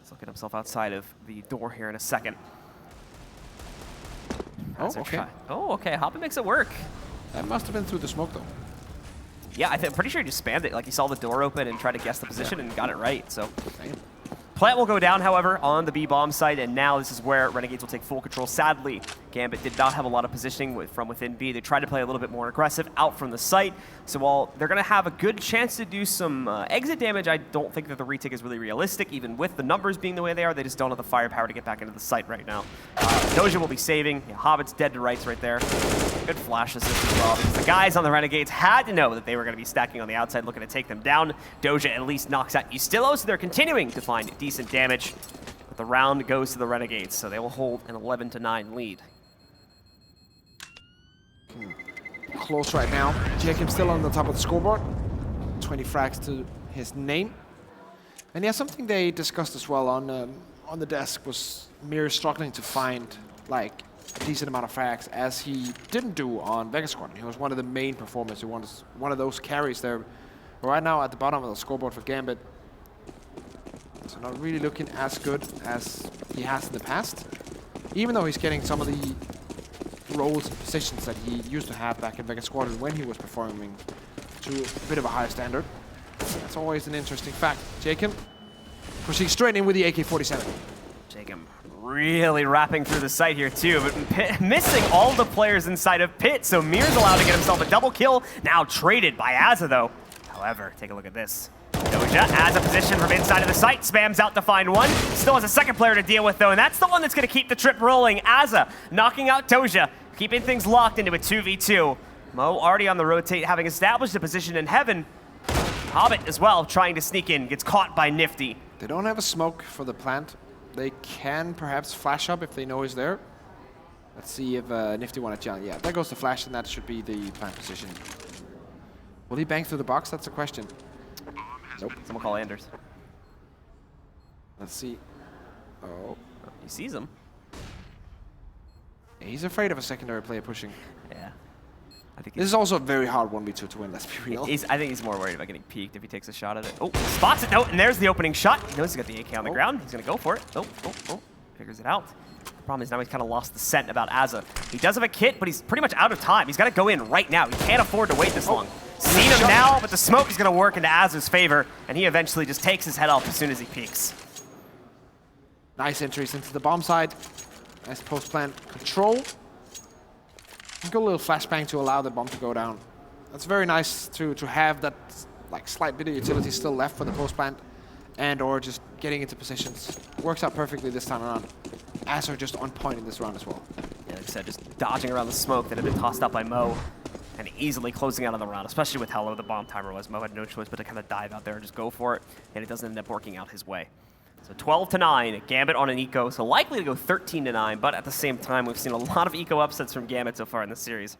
He's looking himself outside of the door here in a second. Oh, Azure okay. Oh, okay. Hoppin makes it work. That must have been through the smoke, though. Yeah, I'm pretty sure he just spammed it. Like, he saw the door open and tried to guess the position and got it right, so. Damn. Plant will go down, however, on the B-bomb site, and now this is where Renegades will take full control. Sadly, Gambit did not have a lot of positioning from within B. They tried to play a little bit more aggressive out from the site, so while they're going to have a good chance to do some exit damage, I don't think that the retake is really realistic. Even with the numbers being the way they are, they just don't have the firepower to get back into the site right now. Doja will be saving. Yeah, Hobbit's dead to rights right there. Good flash assist as well, because the guys on the Renegades had to know that they were going to be stacking on the outside, looking to take them down. Doja at least knocks out Ustillo, so they're continuing to find decent damage. But the round goes to the Renegades, so they will hold an 11-9 lead. Close right now. Jacob still on the top of the scoreboard. 20 frags to his name. And yeah, something they discussed as well on the desk was Mir struggling to find like a decent amount of frags, as he didn't do on Vegas Squadron. He was one of the main performers. He was one of those carries there. But right now at the bottom of the scoreboard for Gambit, so not really looking as good as he has in the past. Even though he's getting some of the roles and positions that he used to have back in Vegas Squadron when he was performing to a bit of a higher standard. That's always an interesting fact. Jacob proceeds straight in with the AK-47. Jacob really wrapping through the site here too, but missing all the players inside of Pit, so Mir's allowed to get himself a double kill, now traded by Azza though. However, take a look at this. Doja has a position from inside of the site, spams out to find one, still has a second player to deal with though, and that's the one that's going to keep the trip rolling. Azza knocking out Doja, keeping things locked into a 2v2. Mo already on the rotate, having established a position in heaven. Hobbit as well, trying to sneak in, gets caught by Nifty. They don't have a smoke for the plant. They can perhaps flash up if they know he's there. Let's see if Nifty want to challenge. Yeah, there goes the flash, and that should be the plant position. Will he bang through the box? That's the question. Nope. Someone call Anders. Let's see. Oh. He sees him. Yeah, he's afraid of a secondary player pushing. Yeah. I think This is also a very hard 1v2 to win, let's be real. I think he's more worried about getting peeked if he takes a shot at it. Oh, spots it. Oh, and there's the opening shot. He knows he's got the AK on the ground. He's going to go for it. Oh. Figures it out. The problem is now he's kind of lost the scent about Azza. He does have a kit, but he's pretty much out of time. He's got to go in right now. He can't afford to wait this long. Seen him now, but the smoke is going to work into Azza's favor, and he eventually just takes his head off as soon as he peeks. Nice entries into the bomb side. Nice post-plant control. Go a little flashbang to allow the bomb to go down. That's very nice to have that like slight bit of utility still left for the post-plant, and or just getting into positions. Works out perfectly this time around. Azure just on point in this round as well. Yeah, like I said, just dodging around the smoke that had been tossed out by Mo, and easily closing out on the round, especially with how low the bomb timer was. Mo had no choice but to kind of dive out there and just go for it, and it doesn't end up working out his way. So 12-9, Gambit on an eco, so likely to go 13-9, but at the same time, we've seen a lot of eco upsets from Gambit so far in this series.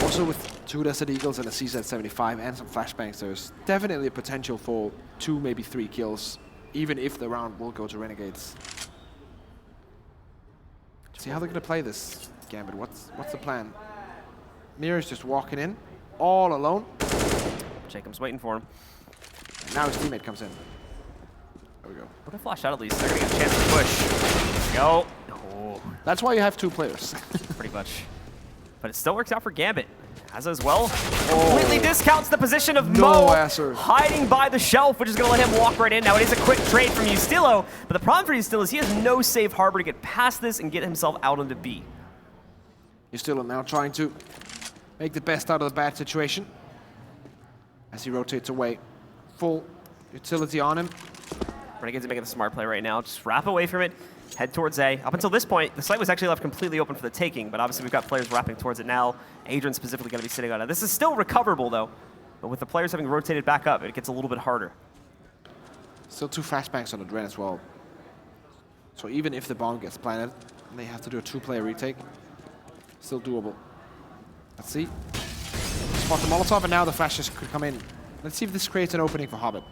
Also with 2 Desert Eagles and a CZ-75 and some flashbangs, there's definitely a potential for 2, maybe 3 kills, even if the round will go to Renegades. See how they're going to play this, Gambit. What's the plan? Mir is just walking in, all alone. Jacob's waiting for him. And now his teammate comes in. There we go. We're going to flash out at least. They're going to get a chance to push. There we go. Oh, That's why you have 2 players. pretty much. But it still works out for Gambit. Azza as well. Completely discounts the position of Mo, hiding by the shelf, which is going to let him walk right in. Now, it is a quick trade from Ustillo, but the problem for Ustillo is he has no safe harbor to get past this and get himself out onto B. Ustillo now trying to make the best out of the bad situation as he rotates away. Full utility on him. Renegades are making the smart play right now. Just wrap away from it, head towards A. Up until this point, the site was actually left completely open for the taking, but obviously we've got players wrapping towards it now. Adrian specifically going to be sitting on it. This is still recoverable, though, but with the players having rotated back up, it gets a little bit harder. Still 2 flashbangs on the Dren as well. So even if the bomb gets planted, and they have to do a 2-player retake, still doable. Let's see. Spot the Molotov, and now the flashes could come in. Let's see if this creates an opening for Hobbit.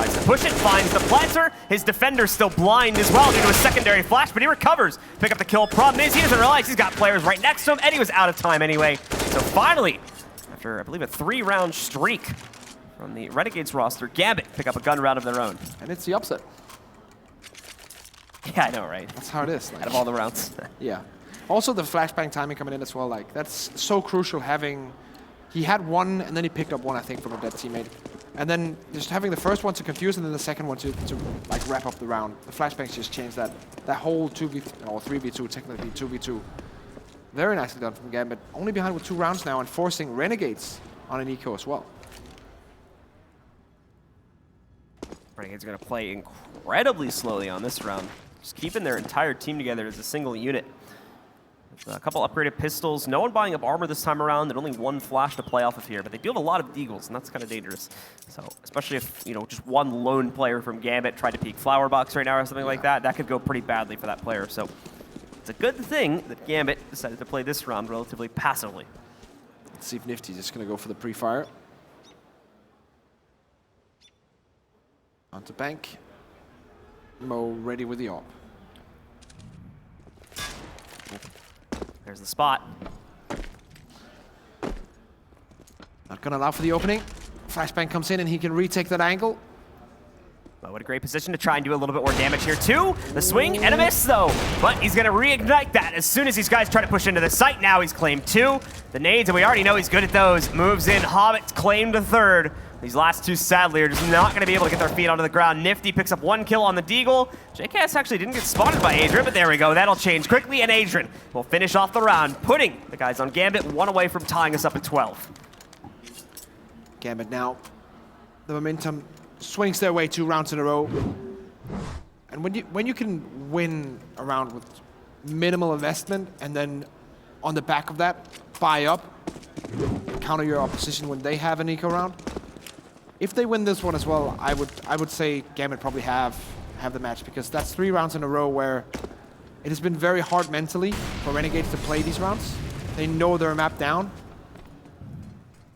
Decides to push it, finds the planter. His defender's still blind as well due to a secondary flash, but he recovers. Pick up the kill. Problem is, he doesn't realize he's got players right next to him, and he was out of time anyway. So finally, after, I believe, a 3-round streak from the Renegades roster, Gambit pick up a gun round of their own. And it's the upset. Yeah, I know, right? That's how it is. Out of all the rounds. Yeah. Also, the flashbang timing coming in as well, like, that's so crucial having... He had one, and then he picked up one, I think, from a dead teammate. And then just having the first one to confuse, and then the second one to like, wrap up the round. The flashbangs just changed that whole 2v... or 3v2, technically 2v2. Very nicely done from Gambit. Only behind with 2 rounds now, and forcing Renegades on an eco as well. Renegades are going to play incredibly slowly on this round. Just keeping their entire team together as a single unit. With a couple upgraded pistols. No one buying up armor this time around, and only 1 flash to play off of here. But they do have a lot of deagles, and that's kind of dangerous. So, especially if, you know, just one lone player from Gambit tried to peek Flower Box right now or something like that, that could go pretty badly for that player. So, it's a good thing that Gambit decided to play this round relatively passively. Let's see if Nifty's just going to go for the pre-fire. Onto bank. Mo ready with the AWP. There's the spot. Not going to allow for the opening. Flashbang comes in and he can retake that angle. Well, what a great position to try and do a little bit more damage here too. The swing and a miss though. But he's going to reignite that as soon as these guys try to push into the site. Now he's claimed 2. The nades, and we already know he's good at those. Moves in. Hobbit's claimed a 3rd. These last 2, sadly, are just not going to be able to get their feet onto the ground. Nifty picks up 1 kill on the deagle. JKS actually didn't get spotted by Adrian, but there we go. That'll change quickly, and Adrian will finish off the round, putting the guys on Gambit 1 away from tying us up at 12. Gambit now. The momentum swings their way 2 rounds in a row. And when you can win a round with minimal investment, and then on the back of that, buy up, counter your opposition when they have an eco round, if they win this one as well, I would say Gambit probably have the match, because that's 3 rounds in a row where it has been very hard mentally for Renegades to play these rounds. They know their map down.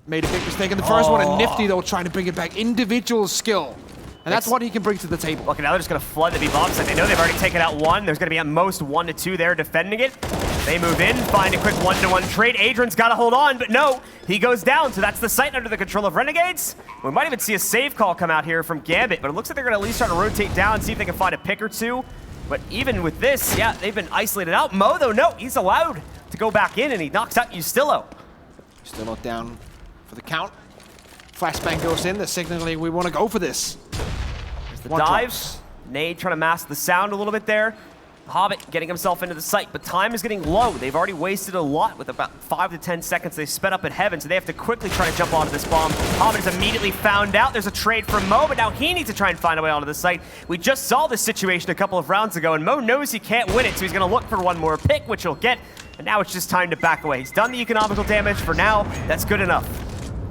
Made a big mistake in the first one, and Nifty though trying to bring it back. Individual skill. And that's what he can bring to the table. Look, now they're just going to flood the B-bomb site. They know they've already taken out 1. There's going to be at most 1 to 2 there defending it. They move in, find a quick 1-to-1 trade. Adrian's got to hold on, but no, he goes down. So that's the site under the control of Renegades. We might even see a save call come out here from Gambit, but it looks like they're going to at least try to rotate down, see if they can find a pick or 2. But even with this, yeah, they've been isolated out. Mo, though, no, he's allowed to go back in, and he knocks out Ustillo. Ustillo down for the count. Flashbang goes in. They're signaling we want to go for this. The dives. Nade trying to mask the sound a little bit there. Hobbit getting himself into the site, but time is getting low. They've already wasted a lot with about 5 to 10 seconds. They sped up at heaven, so they have to quickly try to jump onto this bomb. Hobbit is immediately found out. There's a trade from Mo, but now he needs to try and find a way onto the site. We just saw this situation a couple of rounds ago, and Mo knows he can't win it, so he's going to look for 1 more pick, which he'll get. And now it's just time to back away. He's done the economical damage. For now, that's good enough.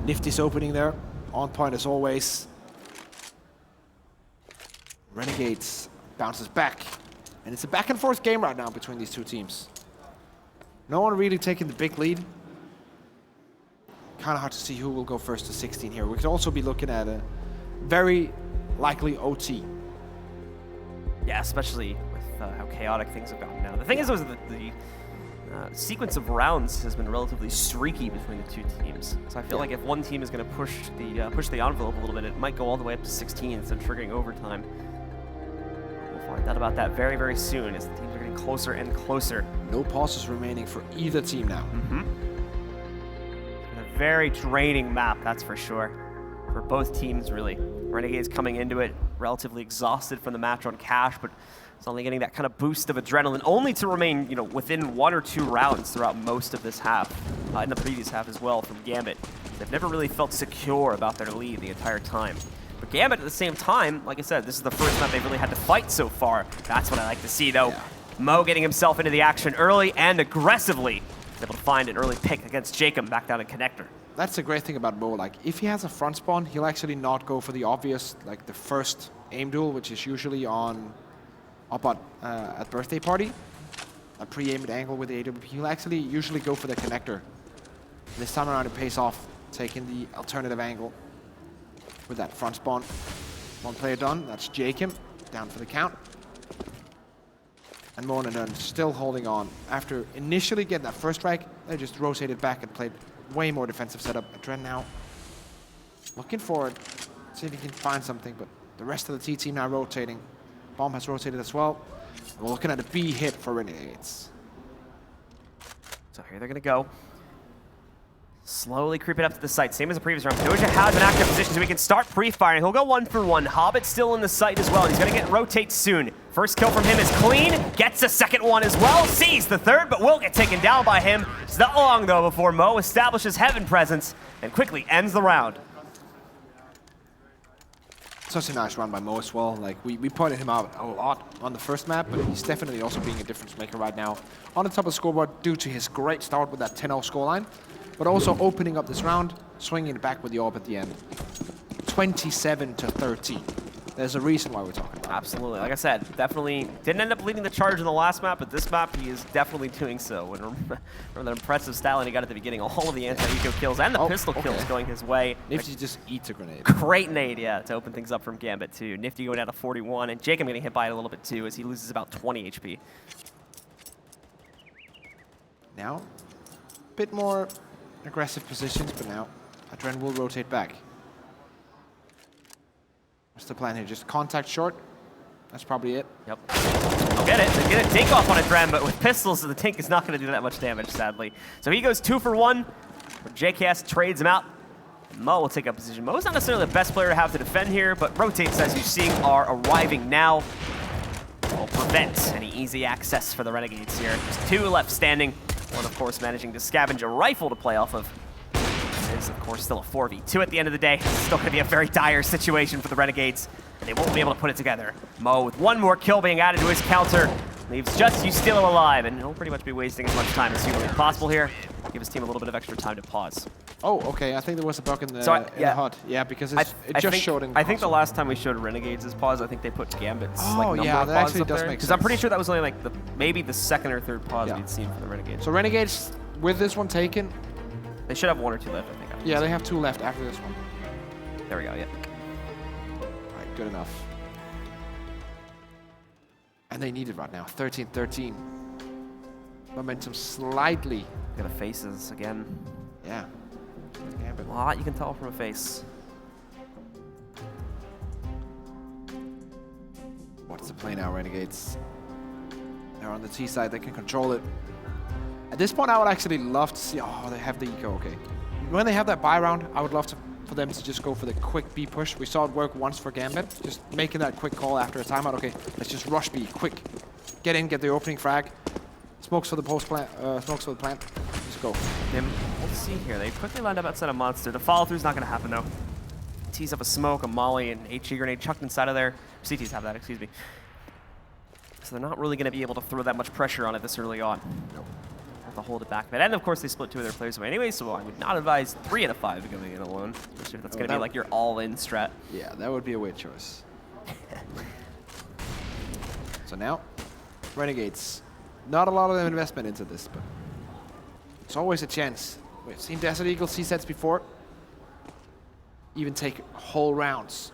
Nifty's opening there. On point as always. Renegades bounces back. And it's a back and forth game right now between these 2 teams. No one really taking the big lead. Kind of hard to see who will go first to 16 here. We could also be looking at a very likely OT. Yeah, especially with how chaotic things have gotten now. The thing is, the sequence of rounds has been relatively streaky between the 2 teams. So I feel like if one team is going to push the envelope a little bit, it might go all the way up to 16 instead of triggering overtime. We'll find out about that very, very soon as the teams are getting closer and closer. No pauses remaining for either team now. A very draining map, that's for sure, for both teams, really. Renegades coming into it relatively exhausted from the match on Cash, but it's only getting that kind of boost of adrenaline, only to remain, you know, within 1 or 2 rounds throughout most of this half, in the previous half as well from Gambit. They've never really felt secure about their lead the entire time. But Gambit, at the same time, like I said, this is the first time they've really had to fight so far. That's what I like to see, though. Yeah. Mo getting himself into the action early and aggressively, able to find an early pick against Jacob back down in Connector. That's the great thing about Mo. Like, if he has a front spawn, he'll actually not go for the obvious, like the first aim duel, which is usually on up at birthday party, a pre-aimed angle with the AWP. He'll actually usually go for the connector. This time around, it pays off, taking the alternative angle with that front spawn. One player done. That's Jacob. Down for the count. And Monanen still holding on. After initially getting that first strike, they just rotated back and played way more defensive setup. Dren now looking forward, see if he can find something, but the rest of the T team now rotating. Bomb has rotated as well. We're looking at a B hit for Renegades. So here they're going to go. Slowly creeping up to the site, same as the previous round. Doja has an active position, so we can start pre-firing. He'll go 1 for 1. Hobbit still in the site as well, and he's going to get rotate soon. First kill from him is clean, gets a second one as well, sees the third, but will get taken down by him. It's not long, though, before Mo establishes heaven presence and quickly ends the round. Such a nice run by Mo as well. Like, we pointed him out a lot on the first map, but he's definitely also being a difference maker right now on the top of the scoreboard due to his great start with that 10-0 scoreline, but also opening up this round, swinging it back with the AWP at the end. 27-13. There's a reason why we're talking about it. Absolutely. Like I said, definitely didn't end up leading the charge in the last map, but this map he is definitely doing so. And remember the impressive styling he got at the beginning, all of the anti-eco kills and the pistol kills going his way. Nifty just eats a grenade. Great nade, yeah, to open things up from Gambit too. Nifty going down to 41, and Jacob getting hit by it a little bit too as he loses about 20 HP. Now, a bit more aggressive positions, but now Adren will rotate back. What's the plan here? Just contact short? That's probably it. Yep. I'll get it. They get a dink off on a Dren, but with pistols, the dink is not going to do that much damage, sadly. So he goes 2 for 1. JKS trades him out. Mo will take up position. Mo's not necessarily the best player to have to defend here, but rotates, as you're seeing, are arriving now. Will prevent any easy access for the Renegades here. Just 2 left standing. One, of course, managing to scavenge a rifle to play off of. It is, of course, still a 4v2 at the end of the day. It's still going to be a very dire situation for the Renegades. They won't be able to put it together. Mo with 1 more kill being added to his counter. Leaves just Ustilo alive, and he'll pretty much be wasting as much time as humanly possible here. Give his team a little bit of extra time to pause. Oh, okay. I think there was a bug in the, in the HUD. Yeah, because it just showed in I think the last time we showed Renegades' pause, I think they put Gambit's number yeah, of that pauses actually up does there. make Because sense. I'm pretty sure that was only like maybe the second or third pause we'd seen for the Renegades. So Renegades, with this one taken... They should have 1 or 2 left, I think. Yeah, they have 2 left after this one. There we go, yeah. All right, good enough. And they need it right now. 13-13. Momentum slightly. Got a faces again. Yeah. A lot you can tell from a face. What's the play now, Renegades? They're on the T side. They can control it. At this point, I would actually love to see... Oh, they have the eco. Okay. When they have that buy round, I would love for them to just go for the quick B push. We saw it work once for Gambit. Just making that quick call after a timeout. Okay, let's just rush B, quick. Get in, get the opening frag. Smokes for the post plant. Smokes for the plant. Let's go. Let's see here. They quickly lined up outside a monster. The follow through is not going to happen though. Tees up a smoke, a molly, and HE grenade chucked inside of there. CTs have that, excuse me. So they're not really going to be able to throw that much pressure on it this early on. Nope. To hold it back. And of course, they split 2 of their players away anyway, so I would not advise 3 out of 5 going in alone, especially if that's going to be like your all-in strat. Yeah, that would be a weird choice. So now, Renegades. Not a lot of investment into this, but it's always a chance. We've seen Desert Eagle C-sets before. Even take whole rounds.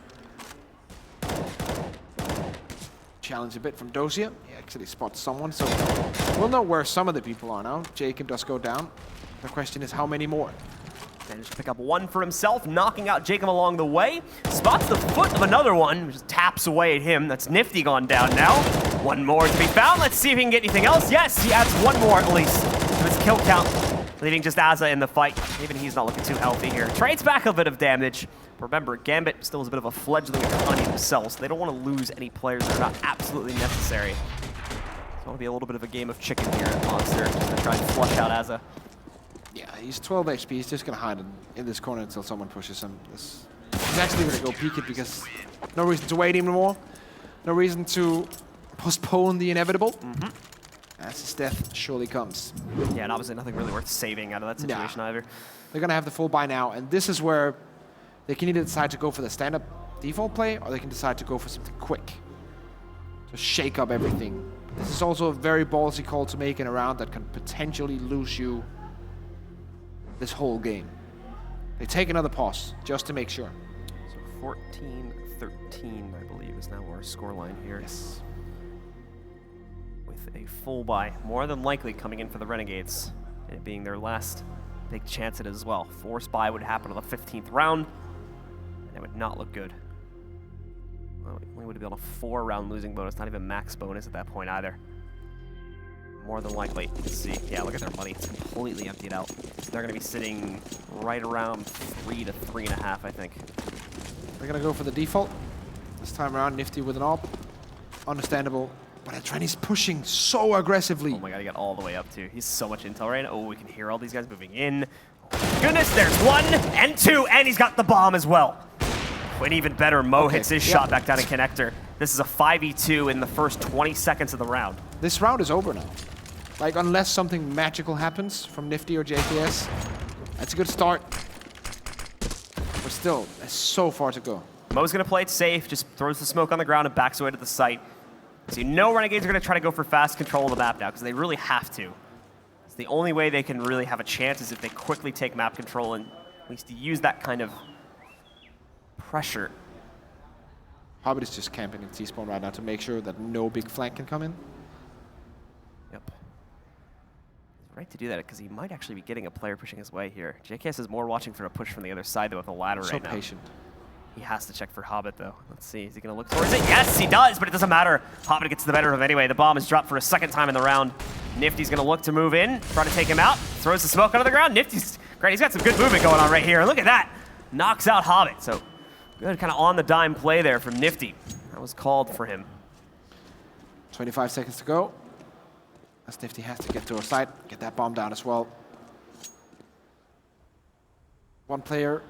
Challenge a bit from Dosia. He actually spots someone, so we'll know where some of the people are now. Jacob does go down. The question is how many more? Managed to pick up 1 for himself, knocking out Jacob along the way. Spots the foot of another one, which taps away at him. That's Nifty gone down now. 1 more to be found. Let's see if he can get anything else. Yes, he adds 1 more at least to his kill count, leaving just Azza in the fight. Even he's not looking too healthy here. Trades back a bit of damage. Remember, Gambit still is a bit of a fledgling economy themselves, so they don't want to lose any players that are not absolutely necessary. It's going to be a little bit of a game of chicken here at Monster, just to try and flush out Azza. Yeah, he's 12 HP. He's just going to hide in this corner until someone pushes him. He's actually going to go peek it because no reason to wait anymore. No reason to postpone the inevitable. As his death surely comes. Yeah, and obviously nothing really worth saving out of that situation either. They're going to have the full buy now, and this is where they can either decide to go for the stand-up default play, or they can decide to go for something quick. To shake up everything. This is also a very ballsy call to make in a round that can potentially lose you this whole game. They take another pause, just to make sure. So 13, I believe, is now our scoreline here. Yes. With a full buy, more than likely coming in for the Renegades, and it being their last big chance at it as well. Forced buy would happen on the 15th round, and it would not look good. Well, we would be on a 4-round losing bonus, not even max bonus at that point either. More than likely. Let's see. Yeah, look at their money. It's completely emptied out. They're going to be sitting right around 3 to 3.5, I think. They're going to go for the default. This time around, Nifty with an AWP. Understandable. But Atrene's pushing so aggressively. Oh my god, he got all the way up too. He's so much intel right now. Oh, we can hear all these guys moving in. Oh my goodness, there's 1 and 2, and he's got the bomb as well. And even better, Mo hits his shot back down in connector. This is a 5v2 in the first 20 seconds of the round. This round is over now. Like, unless something magical happens from Nifty or JKS, that's a good start. But still, there's so far to go. Mo's gonna play it safe, just throws the smoke on the ground and backs away to the site. So you know Renegades are gonna try to go for fast control of the map now, because they really have to. It's the only way they can really have a chance is if they quickly take map control and at least use that kind of pressure. Hobbit is just camping in T-spawn right now to make sure that no big flank can come in. Yep. He's right to do that because he might actually be getting a player pushing his way here. JKS is more watching for a push from the other side though with the ladder right now. So patient. He has to check for Hobbit though. Let's see, is he gonna look towards it? Yes, he does, but it doesn't matter. Hobbit gets the better of him anyway. The bomb is dropped for a second time in the round. Nifty's gonna look to move in, try to take him out. Throws the smoke onto the ground. Nifty's great, he's got some good movement going on right here. Look at that, knocks out Hobbit. So good kind of on the dime play there from Nifty. That was called for him. 25 seconds to go. As Nifty has to get to our side, get that bomb down as well. One player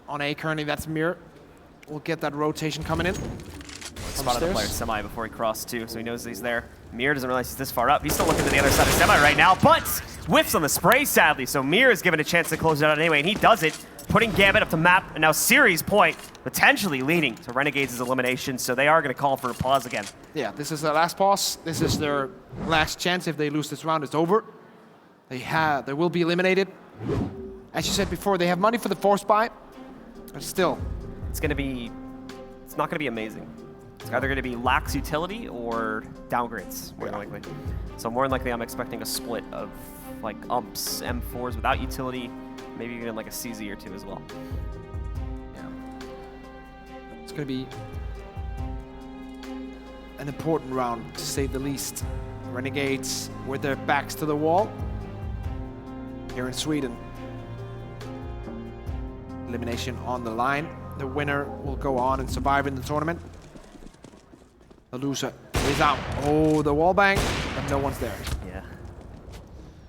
on A currently, that's Mir. We'll get that rotation coming in. Spotted the player Semi before he crossed too, so he knows he's there. Mir doesn't realize he's this far up. He's still looking to the other side of Semi right now, but whiffs on the spray sadly, so Mir is given a chance to close it out anyway, and he does it, putting Gambit up to map, and now series point, potentially leading to Renegades' elimination, so they are going to call for a pause again. Yeah, this is their last pause. This is their last chance. If they lose this round, it's over. They will be eliminated. As you said before, they have money for the force buy, but still. It's not going to be amazing. It's either going to be lax utility or downgrades, more than likely. So more than likely, I'm expecting a split of like umps, M4s without utility, maybe even like a CZ or 2 as well. Yeah. It's going to be an important round, to say the least. Renegades with their backs to the wall here in Sweden. Elimination on the line. The winner will go on and survive in the tournament. The loser is out. Oh, the wall bang, but no one's there. Yeah,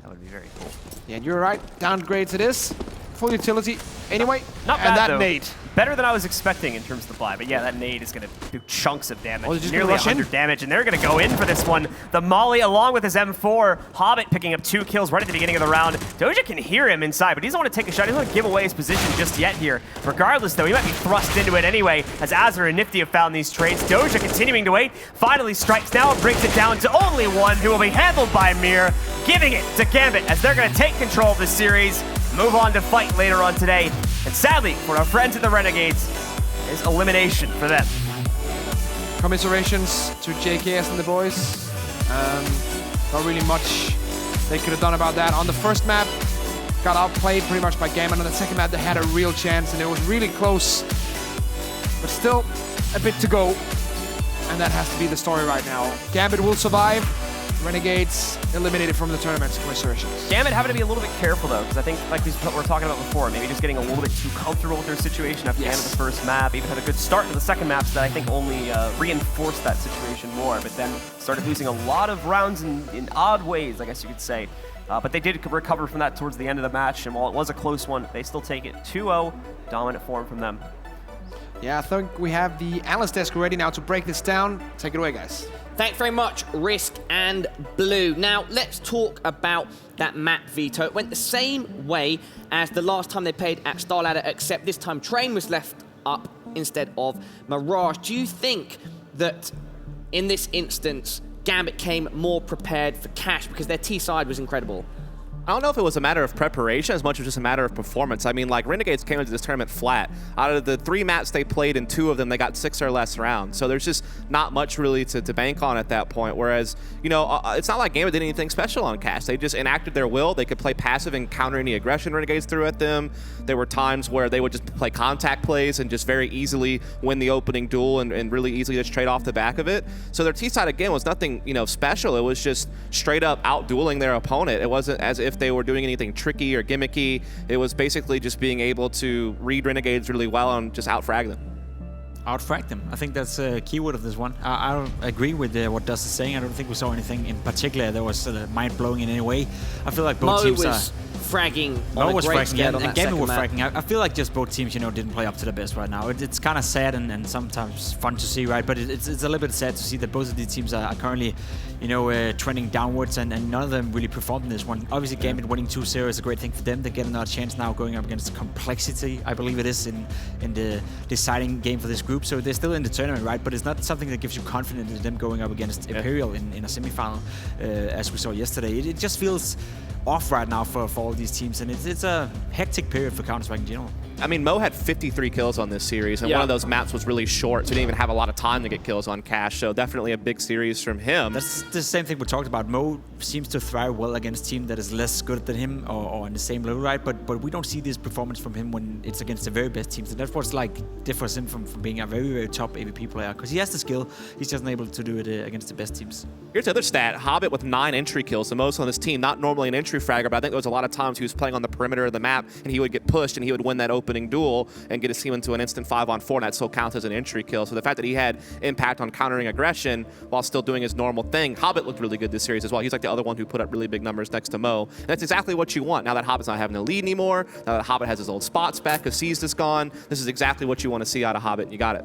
that would be very cool. Yeah, and you're right. Downgrades it is. Full utility anyway. Not bad, and that though. nade. Better than I was expecting in terms of the buy, but yeah, that nade is going to do chunks of damage. Oh, just nearly 100 damage, and they're going to go in for this one. The Molly, along with his M4, Hobbit picking up 2 kills right at the beginning of the round. Doja can hear him inside, but he doesn't want to take a shot. He doesn't want to give away his position just yet here. Regardless, though, he might be thrust into it anyway, as Azur and Nifty have found these trades. Doja continuing to wait, finally strikes now, brings it down to only one, who will be handled by Mir, giving it to Gambit, as they're going to take control of this series, move on to fight later on today. And sadly, for our friends at the Renegades, is elimination for them. Commiserations to JKS and the boys. Not really much they could have done about that. On the first map, got outplayed pretty much by Gambit. On the second map, they had a real chance, and it was really close. But still, a bit to go. And that has to be the story right now. Gambit will survive. Renegades eliminated from the tournament. Commiserations. Gambit having to be a little bit careful though, because I think, like we were talking about before, maybe just getting a little bit too comfortable with their situation after the end of the first map. Even had a good start to the second map that I think only reinforced that situation more, but then started losing a lot of rounds in odd ways, I guess you could say. But they did recover from that towards the end of the match, and while it was a close one, they still take it 2-0, dominant form from them. Yeah, I think we have the analyst desk ready now to break this down. Take it away, guys. Thanks very much, Risk and Blue. Now, let's talk about that map veto. It went the same way as the last time they played at Star Ladder, except this time Train was left up instead of Mirage. Do you think that in this instance, Gambit came more prepared for cash because their T side was incredible? I don't know if it was a matter of preparation as much as just a matter of performance. I mean, like, Renegades came into this tournament flat. Out of the 3 maps they played, in 2 of them, they got 6 or less rounds. So there's just not much really to bank on at that point. Whereas, you know, it's not like Gambit did anything special on Cash. They just enacted their will. They could play passive and counter any aggression Renegades threw at them. There were times where they would just play contact plays and just very easily win the opening duel and really easily just trade off the back of it. So their T-side, again, was nothing, you know, special. It was just straight up out-dueling their opponent. It wasn't as if they were doing anything tricky or gimmicky. It was basically just being able to read Renegades really well and just out-frag them. Outfrag them. I think that's a keyword of this one. I don't agree with what Dust is saying. I don't think we saw anything in particular that was mind-blowing in any way. I feel like both teams was fragging on a great scale on that Gambit was map. fragging. I feel like just both teams, you know, didn't play up to their best right now. It's kind of sad and sometimes fun to see, right? But it's a little bit sad to see that both of these teams are currently, you know, trending downwards, and none of them really performed in this one. Obviously, Gambit winning 2-0 is a great thing for them. They get another chance now going up against Complexity, I believe it is, in the deciding game for this group. So they're still in the tournament, right? But it's not something that gives you confidence in them going up against Imperial in a semifinal, as we saw yesterday. It just feels off right now for all these teams, and it's a hectic period for Counter-Strike in general. I mean, Mo had 53 kills on this series, and one of those maps was really short, so he didn't even have a lot of time to get kills on Cash, so definitely a big series from him. That's the same thing we talked about. Mo seems to thrive well against a team that is less good than him or on the same level, right? But we don't see this performance from him when it's against the very best teams, and that's what's like differs him from being a very, very top AVP player, because he has the skill, he's just unable to do it against the best teams. Here's the other stat. Hobbit with 9 entry kills, the most on this team. Not normally an entry fragger, but I think there was a lot of times he was playing on the perimeter of the map, and he would get pushed, and he would win that opening duel and get his team into an instant 5-on-4, and that still counts as an entry kill. So the fact that he had impact on countering aggression while still doing his normal thing. Hobbit looked really good this series as well. He's like the other one who put up really big numbers next to Mo. And that's exactly what you want. Now that Hobbit's not having a lead anymore, now that Hobbit has his old spots back because Seized is gone, this is exactly what you want to see out of Hobbit. You got it.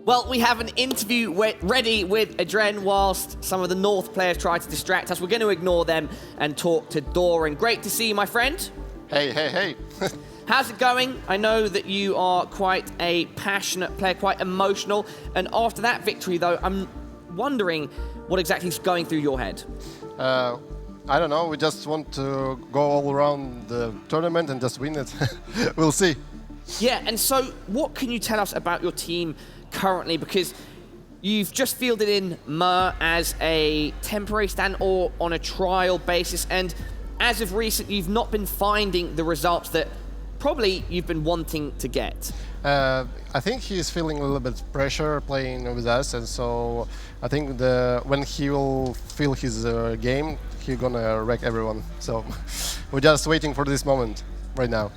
Well, we have an interview ready with Adren whilst some of the North players try to distract us. We're going to ignore them and talk to Doran. Great to see you, my friend. Hey, hey, hey. How's it going? I know that you are quite a passionate player, quite emotional. And after that victory, though, I'm wondering what exactly is going through your head. I don't know. We just want to go all around the tournament and just win it. We'll see. Yeah, and so what can you tell us about your team currently? Because you've just fielded in Mer as a temporary stand or on a trial basis. And as of recent, you've not been finding the results that probably you've been wanting to get. I think he's feeling a little bit pressure playing with us, and so I think when he will feel his game, he's gonna wreck everyone. So we're just waiting for this moment right now.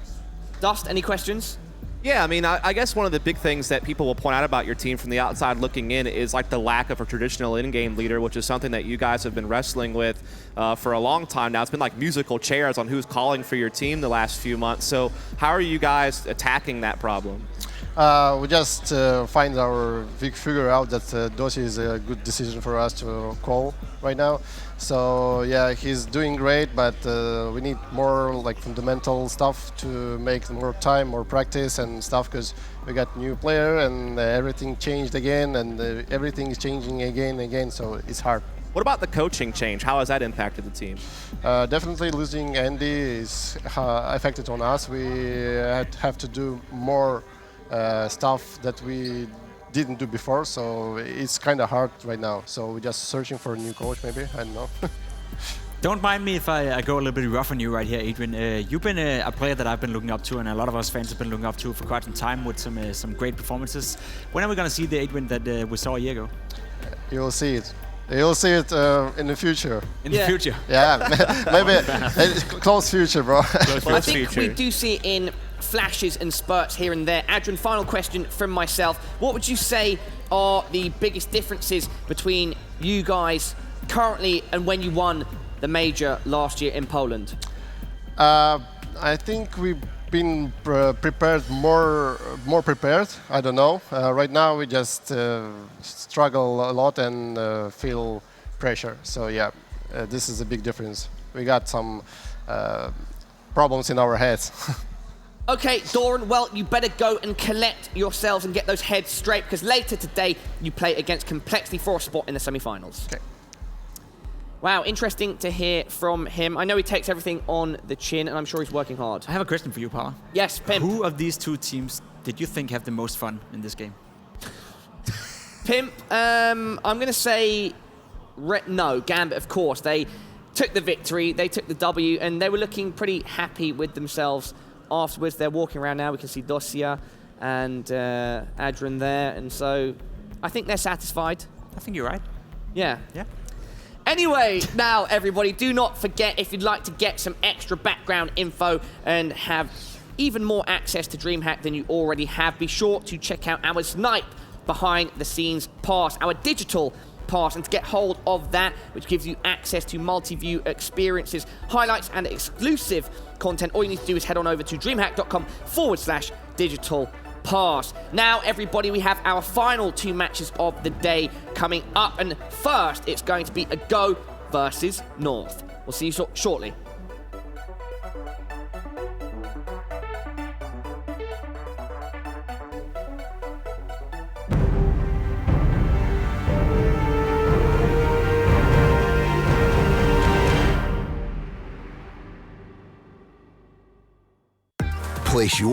Dust, any questions? Yeah, I mean, I guess one of the big things that people will point out about your team from the outside looking in is like the lack of a traditional in-game leader, which is something that you guys have been wrestling with for a long time now. It's been like musical chairs on who's calling for your team the last few months. So how are you guys attacking that problem? We just figure out that Dosi is a good decision for us to call right now. So yeah, he's doing great, but we need more like fundamental stuff to make more time, more practice and stuff, because we got new player and everything changed again, and everything is changing again and again, so it's hard. What about the coaching change? How has that impacted the team? Definitely losing Andy is affected on us. We have to do more stuff that we didn't do before, so it's kind of hard right now. So we're just searching for a new coach, maybe. I don't know. Don't mind me if I go a little bit rough on you right here, Adrian. You've been a player that I've been looking up to, and a lot of us fans have been looking up to for quite some time with some great performances. When are we going to see the Adrian that we saw a year ago? You'll see it. You'll see it in the future. In the future? Yeah, maybe close future, bro. I think we do see it in flashes and spurts here and there. Adrian, final question from myself. What would you say are the biggest differences between you guys currently and when you won the major last year in Poland? I think we've been prepared, more prepared. I don't know. Right now we just struggle a lot and feel pressure. So yeah, this is a big difference. We got some problems in our heads. Okay, Doran, well, you better go and collect yourselves and get those heads straight, because later today you play against Complexity for a spot in the semi-finals. Okay. Wow, interesting to hear from him. I know he takes everything on the chin, and I'm sure he's working hard. I have a question for you, Paula. Yes, Pimp. Who of these two teams did you think have the most fun in this game? Pimp, I'm going to say no, Gambit, of course. They took the victory, they took the W, and they were looking pretty happy with themselves afterwards. They're walking around now. We can see Dosia and Adrian there, and so I think they're satisfied. I think you're right. Yeah. Yeah. Anyway, now everybody, do not forget, if you'd like to get some extra background info and have even more access to DreamHack than you already have, be sure to check out our Snipe behind the scenes pass, our digital pass, and to get hold of that, which gives you access to multi-view experiences, highlights, and exclusive content, all you need to do is head on over to dreamhack.com/digital pass. Now, everybody, we have our final 2 matches of the day coming up, and first, it's going to be a Go versus North. We'll see you shortly. Place your